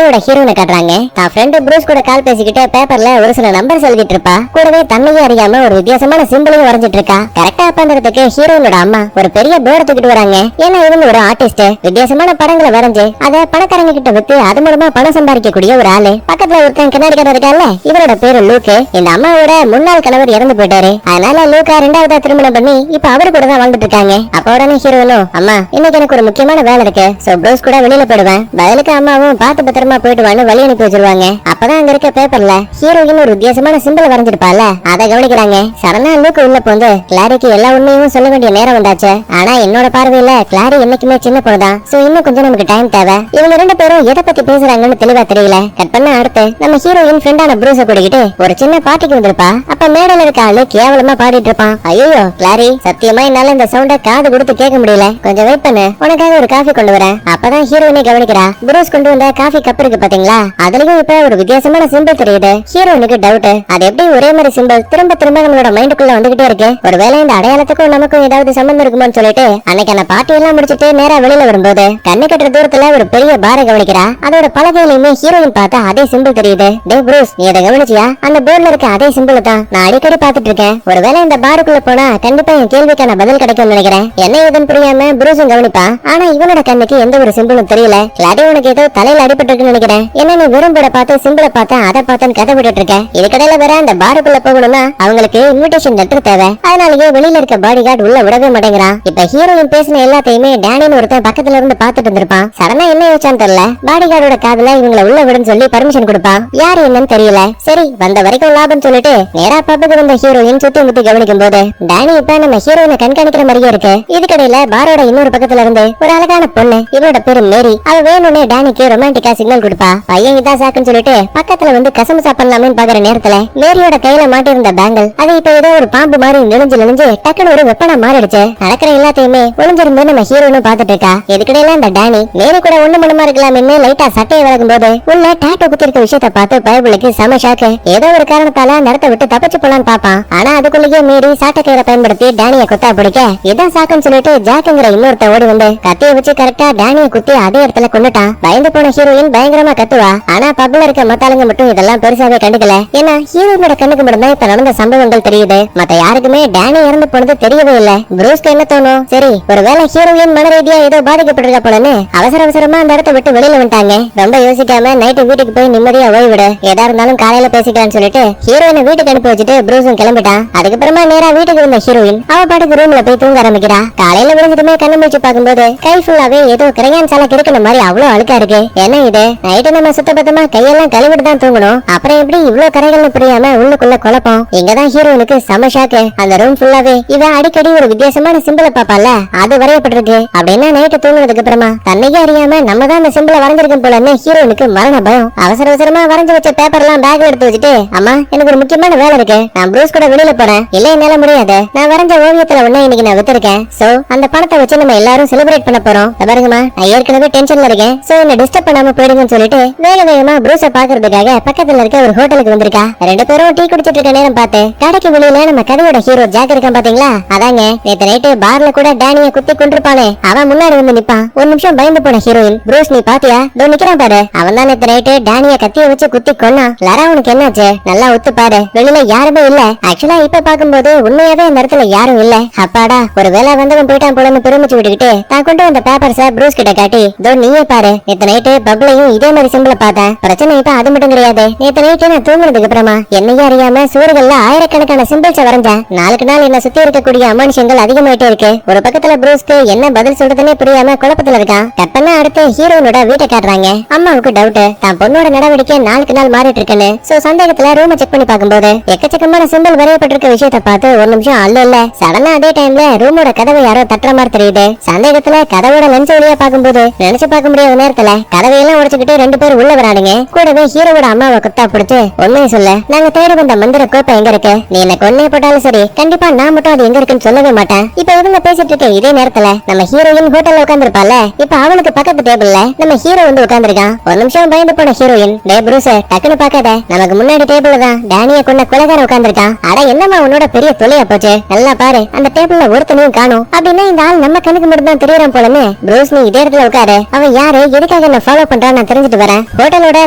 படத்தோட ஹீரோனை காட்டுறாங்க. தான் ஃப்ரெண்ட் ப்ரூஸ் கூட கால் பேசிக்கிட்டு பேப்பர்ல ஒரு சில நம்பர் எழுதிட்டு இருப்பா. கூடவே தன்னையே அறியாம ஒரு வித்தியாசமான சிம்பிளையும் வரைஞ்சிட்டு இருக்கா. கரெக்டா அப்பந்ததுக்கு ஹீரோனோட அம்மா ஒரு பெரிய போர்டு தூக்கிட்டு வராங்க. ஏன்னா இவங்க ஒரு ஆர்டிஸ்ட், வித்தியாசமான படங்களை வரைஞ்சு அதை பணக்காரங்க கிட்ட வித்து அது மூலமா பணம் சம்பாதிக்கக்கூடிய ஒரு ஆளு. பக்கத்துல ஒருத்தன் கண்ணாடிக்காரர் இருக்கால, இவரோட பேரு லூக்கு. இந்த அம்மாவோட முன்னாள் கணவர் இறந்து போயிட்டாரு. அதனால லூக்கா ரெண்டாவதா திருமணம் பண்ணி இப்ப அவரு கூட தான் வாழ்ந்துட்டு இருக்காங்க. அப்ப உடனே ஹீரோனும், அம்மா இன்னைக்கு எனக்கு ஒரு முக்கியமான வேலை இருக்கு, சோ ப்ரூஸ் கூட வெளியில போயிடுவேன், பதிலுக்கு அம்மாவும் பார்த்து பத்திரமா போயிட்டு வான்னு வழி அனுப்பி வச்சிருவாங்க. அப்பதான் அங்க இருக்க பேப்பர்ல ஹீரோயின் ஒரு வித்தியாசமான சிம்பிள் வரைஞ்சிருப்பால, அதை கவனிக்கிறாங்க. சடனா லூக்கு உள்ள போந்து கிளாரிக்கு எல்லா உண்மையும் சொல்ல வேண்டிய நேரம் வந்தாச்சு. ஆனா என்னோட பார்வையில கிளாரி என்னைக்குமே சின்ன பொண்ணுதான், சோ இன்னும் கொஞ்சம் நமக்கு டைம் தேவை. இவங்க ரெண்டு பேரும் எதை பத்தி பேசுறாங்கன்னு தெளிவா தெரியல. கட் பண்ண அடுத்து நம்ம ஹீரோயின் ஃப்ரெண்டான ப்ரூஸ கூட்டிக்கிட்டு ஒரு சின்ன பார்ட்டிக்கு வந்திருப்பா. அப்ப மேடையில இருக்க ஆளு கேவலமா பாடிட்டு இருப்பான். ஐயோ கிளாரி, சத்தியமா என்னால இந்த சவுண்ட காது கொடுத்து கேட்க முடியல, கொஞ்சம் வெயிட் பண்ணு, உனக்காக ஒரு காஃபி கொண்டு வரேன். அப்பதான் ஹீரோயினை கவனிக்கிறா. ப்ரூஸ் கொண்டு வந்த காஃபி கப் இருக்கு பாத்தீங்களா, அதுலயும் இப்ப ஒரு வித்தியாசமான சிம்பிள் தெரியுது. ஹீரோயினுக்கு டவுட், அது எப்படி ஒரே மாதிரி சிம்பிள் திரும்ப திரும்ப நம்மளோட மைண்டுக்குள்ள வந்துகிட்டே இருக்கு, ஒருவேளை இந்த அடையாளத்துக்கும் நமக்கும் ஏதாவது சம்பந்தம் இருக்குமோன்னு சொல்லிட்டு அன்னைக்கு அந்த பார்ட்டி எல்லாம் முடிச்சிட்டு நேரா வெளியில வரும்போது கண்ணு கட்டுற தூரத்துல ஒரு பெரிய பாரை கவனிக்கிறா. அதோட பலகையிலுமே ஹீரோயின் பார்த்தா அதே சிம்பிள் தெரியுது. டே ப்ரூஸ், நீ அதை கவனிச்சியா? அந்த போர்ட்ல இருக்க அதே சிம்பிள் தான் நான் அடிக்கடி பாத்துட்டு இருக்கேன். ஒருவேளை இந்த பாருக்குள்ள போனா கண்டிப்பா என் கேள்விக்கான பதில் கிடைக்கும் நினைக்கிறேன். என்ன ஏதுன்னு புரியாம ப்ரூஸும் கவனிப்பா. ஆனா இவனோட கண்ணுக்கு எந்த ஒரு சிம்பிளும் தெரியல. கிளாரி, உனக்கு ஏதோ தலையில அடிபட்டு இருக்குன்னு நினைக்கிறேன். என்ன நீ வெறும் போட பார்த்து சிம்பிளை பார்த்தா அதை பார்த்தேன்னு கதை விட்டுட்டு இருக்க. இதுக்கடையில வேற அந்த பாருக்குள்ள போகணும்னா அவங்களுக்கு இன்விடேஷன் லெட்டர் தேவை. அதனாலயே வெளியில இருக்க பாடி கார்டு உள்ள விடவே மாட்டேங்கிறான். இப்ப ஹீரோயின் பேசின எல்லாத்தையுமே டேனின்னு ஒருத்தன் பக்கத்துல இருந்து பாத்துட்டு இருந்திருப்பான். சடனா என்ன யோசிச்சான்னு தெரியல, பாடி கார்டோட காதுல இவங்களை உள்ள விடுன்னு சொல்லி பர்மிஷன் கொடுப்பான். யாரு என்னன்னு தெரியல. சரி வந்த வரைக்கும் லாபம் சொல்லிட்டு நேரா பப்புக்கு வந்த ஹீரோயின் சுத்தி முத்தி கவனிக்கும் போது டேனி இப்ப நம்ம ஹீரோயினை கண்காணிக்கிற மாதிரியே இருக்கு. இதுக்கடையில பாரோட இன்னொரு பக்கத்துல இருந்து ஒரு அழகான பொண்ணு, இவரோட பேரு மேரி, அவ வேணும்னே டேனிக்கு ரொமான்டிக்கா சிக்னல் கொடுப்பா. பையன் இதான் சாக்குன்னு சொல்லிட்டு பக்கத்துல வந்து கசமசா பண்ணலாமேன்னு பாக்குற நேரத்துல மேரியோட கையில மாட்டிருந்த பேங்கல் அது இப்ப ஏதோ ஒரு பாம்பு மாதிரி நெளிஞ்சு டக்குனு ஒரு வெப்பனா மாறிடுச்சு. நடக்கிற எல்லாத்தையுமே ஒளிஞ்சிருந்து நம்ம ஹீரோனும் பாத்துட்டு இருக்கா. இதுக்கிடையில இந்த டேனி மேரி கூட ஒண்ணு மனமா இருக்கலாம்னு லைட்டா சட்டையை வளர்க்கும் போது உள்ள டாட்டோ குத்தி இருக்க விஷயத்த பார்த்து பயபுளுக்கு செம ஷாக்கு. ஏதோ ஒரு காரணத்தால நடத்த விட்டு தப்பிச்சு போலான்னு பாப்பான். ஆனா அதுக்குள்ளேயே மீறி சாட்டக்கயிறை பயன்படுத்தி டேனியை குத்தா பிடிக்க இதான் சாக்குன்னு சொல்லிட்டு ஜாக்குங்கிற இன்னொருத்த ஓடி வந்து கத்தியை வச்சு கரெக்டா டேனியை குத்தி அதே இடத்துல கொண்டுட்டான். பயந்து போன ஹீரோயின் பயங்கரமா கத்துவா. ஆனா பப்ல இருக்க மத்தாளுங்க மட்டும் இதெல்லாம் பெருசாவே கண்டுக்கல. ஏன்னா ஹீரோயினோட கண்ணுக்கு மட்டும் தான் இப்ப நடந்த சம்பவங்கள் தெரியுது. மத்த யாருக்குமே டேனி இறந்து போனது தெரியவே இல்ல. ப்ரூஸ்க்கு என்ன தோணும், சரி ஒருவேளை ஹீரோயின் மன ரீதியா ஏதோ பாதிக்கப்பட்டிருக்க போலன்னு அவசரமா அந்த இடத்த விட்டு வெளியில வந்துட்டாங்க. ரொம்ப யோசிக்காம நைட்டு வீட்டுக்கு போய் நிம்மதியா ஓய்விடு, ஏதா இருந்தாலும் காலையில பேசிக்கலாம்னு சொல்லிட்டு ஹீரோயினை வீட்டுக்கு அனுப்பி வச்சுட்டு ப்ரூஸும் கிளம்பிட்டான். அதுக்கப்புறமா நேரா வீட்டுக்கு வந்த ஹீரோயின் அவ பாட்டுக்கு ரூம்ல போய் தூங்க ஆரம்பிக்கிறா. காலையில விழுந்துட்டுமே கண்ணு முடிச்சு பாக்கும்போது கை ஃபுல்லாவே ஏதோ கிரையான் சாலை கிடக்கிற மாதிரி அவ்வளவு அழுக்கா இருக்கு. என்ன இது, நைட்டு நம்ம சுத்தபத்தமா கையெல்லாம் கழுவிட்டு தான் தூங்கணும், அப்புறம் எப்படி இவ்வளவு கரைகள்னு புரியாம உள்ளுக்குள்ள குழப்பம். இங்கதான் ஹீரோயினுக்கு செம ஷாக்கு. அந்த ரூம் ஃபுல்லாவே இவ அடிக்கடி ஒரு வித்தியாசமான சிம்பிளை பாப்பால அது வரையப்பட்டிருக்கு. அப்படின்னா நைட்டு தூங்குனதுக்கு அப்புறமா தன்னையே அறியாம நம்ம தான் அந்த சிம்பிளை வரைஞ்சிருக்கோம் போலன்னு ஹீரோயினுக்கு மரண பயம். அவசரமா வரைஞ்சு வச்ச பேப்பர் எல்லாம் பேக்ல எடுத்து வச்சுட்டு, அம்மா எனக்கு ஒரு முக்கியமான வேலை இருக்கு, நான் ப்ரூஸ் கூட வெளியில போறேன், இல்ல என்னால முடியாது, நான் வரைஞ்ச ஓவியத்துல ஒண்ணு இன்னைக்கு நான் வித்திருக்கேன், சோ அந்த பணத்தை வச்சு நம்ம எல்லாரும் செலிப்ரேட் பண்ண போறோம், பாருங்கம்மா நான் ஏற்கனவே டென்ஷன்ல இருக்கேன், சோ என்ன டிஸ்டர்ப் பண்ணாம போயிடுங்கன்னு சொல்லிட்டு வேகமா ப்ரூஸை பாக்குறதுக்காக பக்கத்துல இருக்க ஒரு ஹோட்டலுக்கு வந்திருக்கா. ரெண்டு பேரும் டீ குடிச்சிட்டு இருக்க நேரம் பார்த்து கடைக்கு வெளியில நம்ம கதையோட ஹீரோ ஜாக் இருக்கான் பாத்தீங்களா, அதாங்க நேத்து நைட்டு பார்ல கூட டேனியை குத்தி கொண்டிருப்பானே அவன் முன்னாடி வந்து நிப்பான். ஒரு நிமிஷம் பயந்து போன ஹீரோயின், ப்ரூஸ் நீ பாத்தியா, தோ நிக்கிறான் பாரு, அவன் தான் நேத்து நைட்டு டேனியை கத்திய வச்சு குத்தி கொன்னான். லரா உனக்கு என்னாச்சு, நல்லா ஒத்து பாரு, வெளியில யாருமே இல்ல. ஆக்சுவலா இப்ப பாக்கும்போது உண்மையாவே அந்த இடத்துல யாரும் இல்ல. அப்பாடா ஒரு வேலை வந்தவன் போயிட்டான் போலன்னு பெருமிச்சு விட்டுக்கிட்டு தான் கொண்டு வந்த பேப்பர்ஸ ப்ரூஸ் கிட்ட காட்டி, தோ நீயே பாரு, நேத்து நைட்டு பப்ளையும் இதே மாதிரி சிம்பிள பார்த்தேன். பிரச்சனை இப்ப அது மட்டும் கிடையாது, நேத்து நைட்டு நான் தூங்குனதுக்கு அப்புறமா என்னையே அறியாம சூறுகள்ல ஆயிரக்கணக்கான சிம்பிள்ஸ வரைஞ்சேன். நாளுக்கு நாள் என்ன சுத்தி இருக்கக்கூடிய அமானுஷங்கள் அதிகமாயிட்டே இருக்கு. ஒரு பக்கத்துல ப்ரூஸ்க்கு என்ன பதில் சொல்றதுன்னே புரியாம குழப்பத்துல இருக்கான். கப்பனா அடுத்து ஹீரோனோட வீட்டை காட்டுறாங்க. அம்மாவுக்கு டவுட், தான் பொண்ணோட நடவடிக்கை நாளுக்கு நாள் மாறிட்டு இருக்குன்னு. சோ சந்தேகத்துல ரூமை செக் பண்ணி பாக்கும்போது எக்கச்சக்கமான சிம்பிள் வரையப்பட்டிருக்க விஷயத்த பார்த்து ஒரு நிமிஷம் அல்ல சடனா அதே டைம்ல ரூமோட கதவை யாரோ தட்டுற மாதிரி தெரியுது. சந்தேகத்துல கதவோட லென்ஸ் வழியா பாக்கும்போது நினைச்சு பார்க்க முடியாத நேரத்துல கதவையெல்லாம் உடைச்சுக்கிட்டு ரெண்டு பேரும் உள்ள வரானுங்க. கூடவே ஹீரோவோட அம்மாவை குத்தா பிடிச்சு உண்மையை சொல்ல, நாங்க தேடி வந்த மந்திர கோப்பை எங்க இருக்கு, நீ என்ன கொன்னே போட்டாலும் சரி கண்டிப்பா நான் மட்டும் அது எங்க இருக்குன்னு சொல்லவே மாட்டேன். இப்ப இவங்க பேசிட்டு இருக்க இதே நேரத்துல நம்ம ஹீரோயின் ஹோட்டல்ல உட்கார்ந்துருப்பால, இப்ப அவளுக்கு பக்கத்து டேபிள்ல நம்ம ஹீரோ வந்து உட்கார்ந்துருக்கான். ஒரு நிமிஷம் பயந்து போன ஹீரோயின், டே ப்ரூஸ் டக்குன்னு பாக்காத, நமக்கு முன்னாடி டேபிள்ல தான் டேனிய கொண்ட கொலைகாரன் உட்கார்ந்துருக்கான். அட என்னமா உன்னோட பெரிய தொலையா போச்சு, நல்லா பாரு அந்த டேபிள்ல ஒருத்தனையும் காணும். அப்படின்னா இந்த ஆள் நம்ம கண்ணுக்கு மட்டும் தான் தெரியறான் போலன்னு. ப்ரூஸ் நீ இதே இடத்துல உட்காரு, அவன் யாரு எதுக்காக என்ன ஃபாலோ பண்றான்னு தெரிஞ்சுட்டு வரேன். ஹோட்டலோட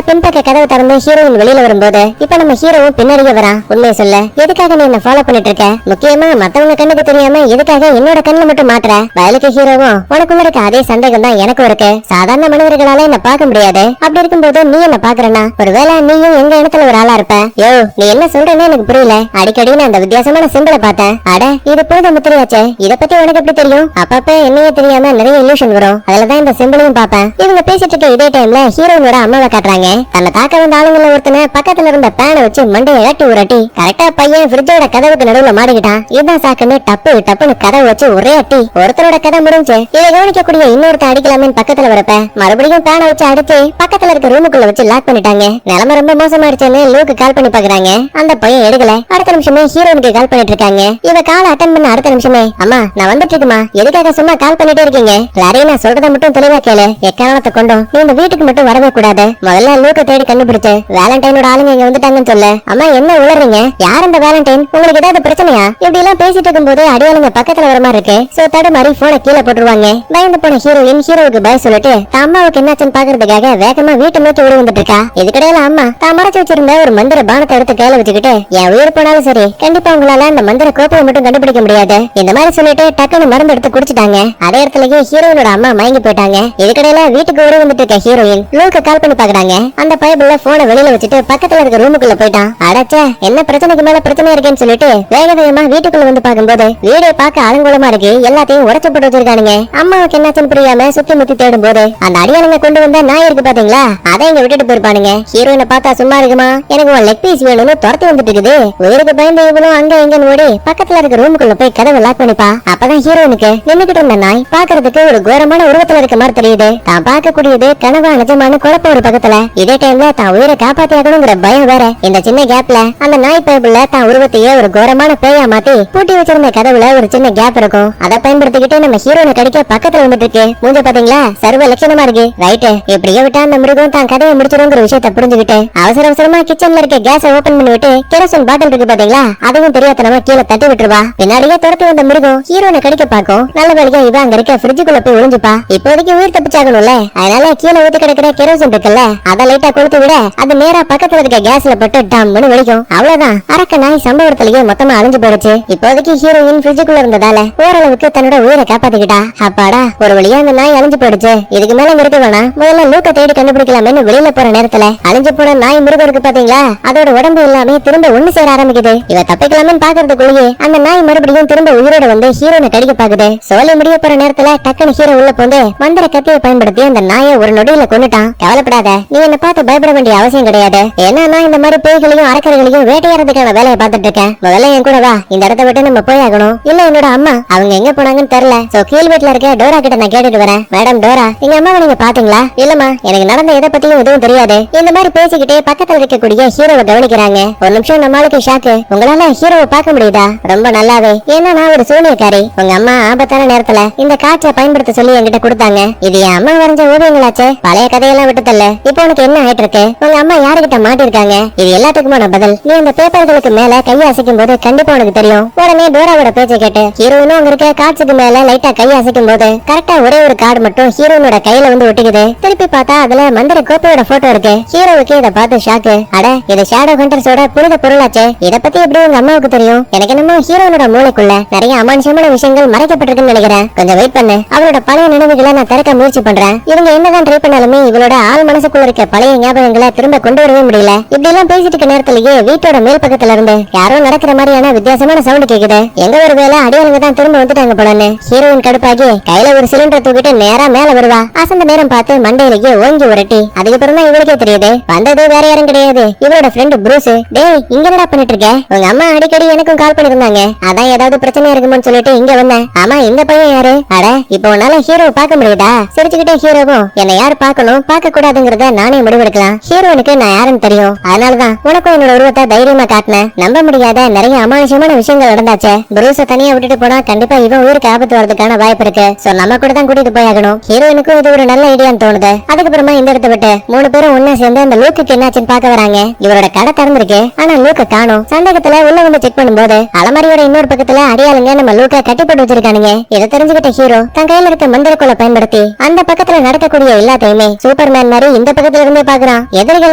பின்பக்க கதவு திறந்து ஹீரோயின் வெளியில வரும்போது இப்ப நம்ம ஹீரோவும் பின்னாடியே வரான். உண்மையை சொல்ல, எதுக்காக நீ என்ன ஃபாலோ பண்ணிட்டு இருக்க? முக்கியமா மத்தவங்க கண்ணுக்கு தெரியாம எதுக்காக என்னோட கண்ணுல மட்டும் மாட்டுற? வயலுக்கு ஹீரோவும் உனக்குள்ள இருக்க அதே சந்தேகம் தான் எனக்கும் இருக்கு. சாதாரண மனிதர்களால என்ன பார்க்க முடியாது. அப்படி இருக்கும்போது நீ என்ன பாக்குறனா? ஒருவேளை நீயும் எங்க இடத்துல ஒரு ஆளா இருப்ப. யோ, நீ என்ன சொல்றேன்னு எனக்கு புரியல. அடிக்கடி நான் அந்த வித்தியாசமான சிம்பிளை பார்த்தேன். அட, இது புனித முத்திரையாச்சே. இத பத்தி உனக்கு எப்படி தெரியும்? அப்பப்ப என்னையே தெரியாம நிறைய இல்லூஷன் வரும். அதுலதான் இந்த சிம்பிளையும் பாப்பேன். இவங்க பேசிட்டு இருக்க இதே டைம்ல ஹீரோயினோட அம்மாவை காட்டுறாங்க. தன்னை தாக்க வந்த ஆளுங்கள ஒருத்தனை பக்கத்துல இருந்த பேனை வச்சு மண்டையை இறட்டி உரட்டி கரெக்டா பையன் ஃப்ரிட்ஜோட கதவுக்கு நடுவுல மாட்டிக்கிட்டான். இதுதான் சாக்குன்னு டப்புன்னு கதவு வச்சு ஒரே அட்டி. ஒருத்தரோட கதை முடிஞ்சு இதை கவனிக்கக்கூடிய இன்னொருத்த அடிக்கலாமே பக்கத்துல வரப்ப மறுபடியும் பேனை வச்சு அடிச்சு பக்கத்துல இருக்க ரூமுக்குள்ள வச்சு லாக் பண்ணிட்டாங்க. நிலைமை ரொம்ப மோசமாயிடுச்சுன்னு லூக்கு கால் பண்ணி பாக்குறாங்க. அந்த பையன் எடுக்கல. அடுத்த நிமிஷமே ஹீரோனுக்கு கால் பண்ணிட்டு இருக்காங்க. இவ கால அட்டன் பண்ண அடுத்த நிமிஷமே, அம்மா நான் வந்துட்டு இருக்குமா, எதுக்காக சும்மா கால் பண்ணிட்டே இருக்கீங்க? லாரி, நான் சொல்றத மட்டும் தெளிவா கேளு. எக்காரணத்தை கொண்டும் நீ இந்த வீட்டுக்கு மட்டும் வரவே கூடாது. முதல்ல லூக்க தேடி கண்டுபிடிச்சு வேலண்டைனோட ஆளுங்க இங்க வந்துட்டாங்கன்னு சொல்லு. அம்மா என்ன உளறீங்க? யார் இந்த வேலண்டைன்? உங்களுக்கு ஏதாவது பிரச்சனையா? இப்படி எல்லாம் பேசிட்டு இருக்கும்போது அடியாளுங்க பக்கத்துல வர மாதிரி இருக்கு. சோ தடுமாறி போனை கீழே போட்டுருவாங்க. பயந்து போன ஹீரோயின் ஹீரோவுக்கு பய சொல்லிட்டு தான் அம்மாவுக்கு என்னாச்சுன்னு பாக்குறதுக்காக வேகமா வீட்டை நோக்கி ஓடி வந்துட்டு இருக்கா. இதுக்கிடையில அம்மா தான் மறைச்சு வச்சிருந்த ஒரு மந்திர பானத்தை எடுத்து கையில வச்சுக்கிட்டு, என் உயிர் போனாலும் சரி கண்டிப்பா உங்களால அந்த மந்திர கோப்பையை மட்டும் கண்டுபிடிக்க முடியாது இந்த மாதிரி சொல்லிட்டு டக்குன்னு மருந்து எடுத்து குடிச்சிட்டாங்க. அதே இடத்துலயே ஹீரோயினோட அம்மா மயங்கி போயிட்டாங்க. இதுக்கிடையில வீட்டுக்கு ஓடி வந்துட்டு இருக்க ஹீரோயின் லூக்கு கால் பண்ணி பாக்குறாங்க. அந்த பைபிள்ல போனை வெளியில வச்சுட்டு பக்கத்துல இருக்க ரூமுக்குள்ள போயிட்டான். அடச்சே, என்ன பிரச்சனைக்கு மேல பிரச்சனை இருக்கேன்னு சொல்லிட்டு வேக வேகமா வீட்டுக்குள்ள வந்து பாக்கும்போது வீடை பார்க்க அலங்கோலமா இருக்கு. எல்லாத்தையும் உடைச்சு போட்டு வச்சிருக்கானுங்க. அம்மாவுக்கு என்னாச்சுன்னு புரியாம சுத்தி முத்தி தேடும் போது அந்த அடியாளுங்க கொண்டு வந்த நாய் இருக்கு பாத்தீங்களா, அதை இங்க விட்டுட்டு போயிருப்பானுங்க. ஹீரோயினை பார்த்தா சும்மா இருக்குமா? எனக்கு ஒரு லெக் பீஸ் வேணும்னு துரத்தி வந்துட்டு இருக்குது. உயிருக்கு பயந்து இவளும் அங்க எங்கன்னு ஓடி பக்கத்துல இருக்க ரூமுக்குள்ள போய் கதவை லாக் பண்ணிப்பா. அப்பதான் ஹீரோயினுக்கு நின்னுகிட்டு இருந்த நாய் பாக்குறதுக்கு ஒரு கோரமான உருவத்துல இருக்க மாதிரி தெரியுது. தான் பார்க்கக்கூடியது கனவா நிஜமான குழப்பம் ஒரு பக்கத்துல. இதே டைம்ல தான் உயிரை காப்பாத்தியாகணுங்கிற பயம் வேற. இந்த சின்ன கேப்ல அந்த நாய் பைபிள்ல தான் உருவத்தையே ஒரு கோரமான பேயா மாத்தி பூட்டி வச்சிருந்த கதவுல ஒரு சின்ன கேப் இருக்கும். அதை பயன்படுத்திக்கிட்டு நம்ம ஹீரோனை கடிக்க பக்கத்துல வந்துட்டு இருக்கு. மூஞ்ச பாத்தீங்களா, சர்வ லட்சணமா இருக்கு. ரைட்டு, இப்படியே விட்டா அந்த மிருகம் தான் கதையை முடிச்சிருங்கிற விஷயத்தை புரிஞ்சுக்கிட்டு அவசரமா கிச்சன்ல இருக்க கேஸ ஓபன் பண்ணி விட்டு கெரோசின் பாட்டில் இருக்கு பாத்தீங்களா, அதுவும் தெரியாதனமா கீழே தட்டி விட்டுருவா. பின்னாடியே துரத்தி வந்த மிருகம் ஹீரோனை கடிக்க பாக்கும். நல்ல வேலையா இவ அங்க இருக்க ஃப்ரிட்ஜுக்குள்ள போய் ஒளிஞ்சுப்பா. இப்போதைக்கு உயிர் தப்பிச்சாகணும்ல, அதனால கீழே ஊத்தி கிடக்கிற கெரோசின் இருக்குல்ல, அதை லைட்டா கொளுத்து விட அது நேரா பக்கத்துல இருக்க கேஸ்ல பட்டு டம்னு வெடிக்கும். அவ்வளவுதான், அரக்க நாய் சம்பவத்திலேயே மொத்தமா அழிஞ்சு போயிடுச்சு. இப்போதைக்கு ஹீரோயின் ஃப்ரிட்ஜுக்குள்ள இருந்ததால ஓரளவுக்கு தன்னோட உயிரை காப்பாத்திக்கிட்டா. அப்பாடா, ஒரு வழியா அந்த நாய் அழிஞ்சு போயிடுச்சு. இதுக்கு மேல இருக்க வேணாம், முதல்ல லூக்க தேடி கண்டுபிடிக்கலாமேன்னு வெளியில போற நேரத்துல அழிஞ்சு போன நாய் மிருகம் இருக்கு பாத்தீங்களா, அதோட உடம்பு எல்லாமே திரும்ப ஒண்ணு சேர ஆரம்பிக்குது. இவ தப்பிக்கலாமேன்னு பாக்குறதுக்குள்ளேயே அந்த நாய் மறுபடியும் திரும்ப உயிரோட வந்து ஹீரோனை கடிக்க பாக்குது. சோலை முடிய போற நேரத்துல டக்குனு ஹீரோ உள்ள போந்து மந்திர கத்தியை பயன்படுத்தி அந்த நாயை ஒரு நொடியில கொன்னுட்டான். கவலைப்படாத, நீ என்ன பார்த்து பயப்பட வேண்டிய அவசியம் கிடையாது. ஏன்னா நான் இந்த மாதிரி பேய்களையும் அரக்கர்களையும் வேட்டையாடுறதுக்கான வேலையை பார்த்துட்டு இருக்கேன். முதல்ல என் கூட வா, இந்த இடத்த விட்டு நம்ம போய் ஆகணும். இல்ல என்னோட அம்மா அவங்க எங்க போனாங்கன்னு தெரியல. சோ கீழ் வீட்டுல இருக்க டோரா கிட்ட நான் கேட்டுட்டு வரேன். மேடம் டோரா, எங்க அம்மாவை நீங்க பாத்தீங்களா? இல்லம்மா, எனக்கு நடந்த எதை பத்தியும் எதுவும் தெரியாது. இந்த மாதிரி பேசிக்கிட்டே பக்கத்துல இருக்கக்கூடிய ஹீரோவை கவனிக்கிறாங்க. ஒரு நிமிஷம் நம்மளுக்கு ஷாக்கு. உங்களால ஹீரோவை பார்க்க முடியுதா? ரொம்ப நல்லாவே. ஏன்னா நான் ஒரு சூனியக்காரி. உங்க அம்மா ஆபத்தான நேரத்துல இந்த காற்றை பயன்படுத்த சொல்லி என்கிட்ட கொடுத்தாங்க. இது என் அம்மா வரைஞ்ச ஓவியங்களாச்சே. பழைய கதையெல்லாம் விட்டு தள்ள. இப்போ உனக்கு என்ன ஆயிட்டு இருக்கு? உங்க அம்மா யாருகிட்ட மாட்டிருக்காங்க? இது எல்லாத்துக்குமான பதில் நீ அந்த பேப்பர்களுக்கு மேல கையை அசைக்கும் போது கண்டிப்பா உனக்கு தெரியும். உடனே டோராவோட பேச்சை கேட்டு ஹீரோயினும் அங்க இருக்க காட்சுக்கு மேல லைட்டா கையை அசைக்கும் போது கரெக்டா ஒரே ஒரு கார்டு மட்டும் ஹீரோயினோட கையில வந்து ஒட்டிக்குது. திருப்பி பார்த்தா அதுல மந்திர கோப்பையோட போட்டோ இருக்கு. ஹீரோவுக்கு இதை பார்த்து ஷாக்கு. அட, இது ஷேடோ ஹண்டர்ஸோட புனித பொருளாச்சே. இத பத்தி எப்படி உங்க அம்மாவுக்கு தெரியும்? எனக்கு என்னமோ ஹீரோயினோட மூளைக்குள்ள நிறைய அமானுஷமான விஷயங்கள் மறைக்கப்பட்டிருக்குன்னு நினைக்கிறேன். கொஞ்சம் வெயிட் பண்ணு, அவளோட பழைய நினைவுகளை நான் திறக்க முயற்சி பண்றேன். இவங்க என்னதான் ட்ரை பண்ணாலுமே இவளோட ஆள் மனசுக்குள்ள இருக்க பழைய ஞாபகங்களை திரும்ப கொண்டு வரவே முடியல. இப்படி எல்லாம் பேசிட்டு இருக்க நேரத்திலேயே வீட்டோட மேல் பக்கத்துல இருந்து யாரோ நடக்கிற மாதிரியான வித்தியாசமான சவுண்ட் கேக்குது. எங்க ஒரு வேலை அடியாளுங்க தான் திரும்ப வந்துட்டாங்க போலன்னு ஹீரோயின் கடுப்பாகி கையில ஒரு சிலிண்டர் தூக்கிட்டு நேரா மேல வருவா. அசந்த நேரம் பார்த்து மண்டையிலேயே ஓங்கி உரட்டி. அதுக்கப்புறம் தான் இவளுக்கே தெரியுது வந்தது வேற யாரும் கிடையாது, இவளோட ஃப்ரெண்ட் ப்ரூஸ். டேய், இங்க என்னடா பண்ணிட்டு இருக்க? உங்க அம்மா அடிக்கடி எனக்கும் கால் பண்ணிருந்தாங்க. அதான் ஏதாவது பிரச்சனை இருக்குமோன்னு சொல்லிட்டு இங்க வந்தேன். ஆமா, இந்த பையன் யாரு? அட, இப்போ உன்னால ஹீரோ பார்க்க முடியுதா? சிரிச்சுக்கிட்டே ஹீரோவும் என்ன யாரு பார்க்கணும் பார்க்க கூடாதுங்கிறத நானே முடிவெடுக்கலாம். ஹீரோனுக்கு நான் யாருன்னு தெரியும். அதனாலதான் உனக்கும் என்னோட உருவத்தை தைரியமா காட்டினேன். நம்ப முடியாத நிறைய அமானுஷமான விஷயங்கள் நடந்தாச்சே. ப்ரூஸ தனியா விட்டுட்டு போனா கண்டிப்பா இவன் உயிருக்கு ஆபத்து வரதுக்கான வாய்ப்பு இருக்கு. சோ நம்ம கூட தான் கூட்டிட்டு போய் ஆகணும். ஹீரோயினுக்கும் இது ஒரு நல்ல ஐடியான்னு தோணுது. அதுக்கப்புறமா இந்த இடத்த விட்டு 3 பேரும் ஒன்னா சேர்ந்து அந்த லூக்கு என்னாச்சுன்னு பாக்க வராங்க. இவரோட கடை திறந்திருக்கு, ஆனா லூக்க காணோம். சந்தேகத்துல உள்ள வந்து செக் பண்ணும்போது அலமாரியோட இன்னொரு பக்கத்துல அடியாளுங்க நம்ம லூக்க கட்டி போட்டு வச்சிருக்கானுங்க. இதை தெரிஞ்சுக்கிட்ட ஹீரோ தன் கையில இருக்க மந்திரக்கோலை பயன்படுத்தி அந்த பக்கத்துல நடக்கக்கூடிய எல்லாத்தையுமே சூப்பர் சூப்பர்மேன் மாதிரி இந்த பக்கத்துல இருந்தே பாக்குறான். எதிரிகள்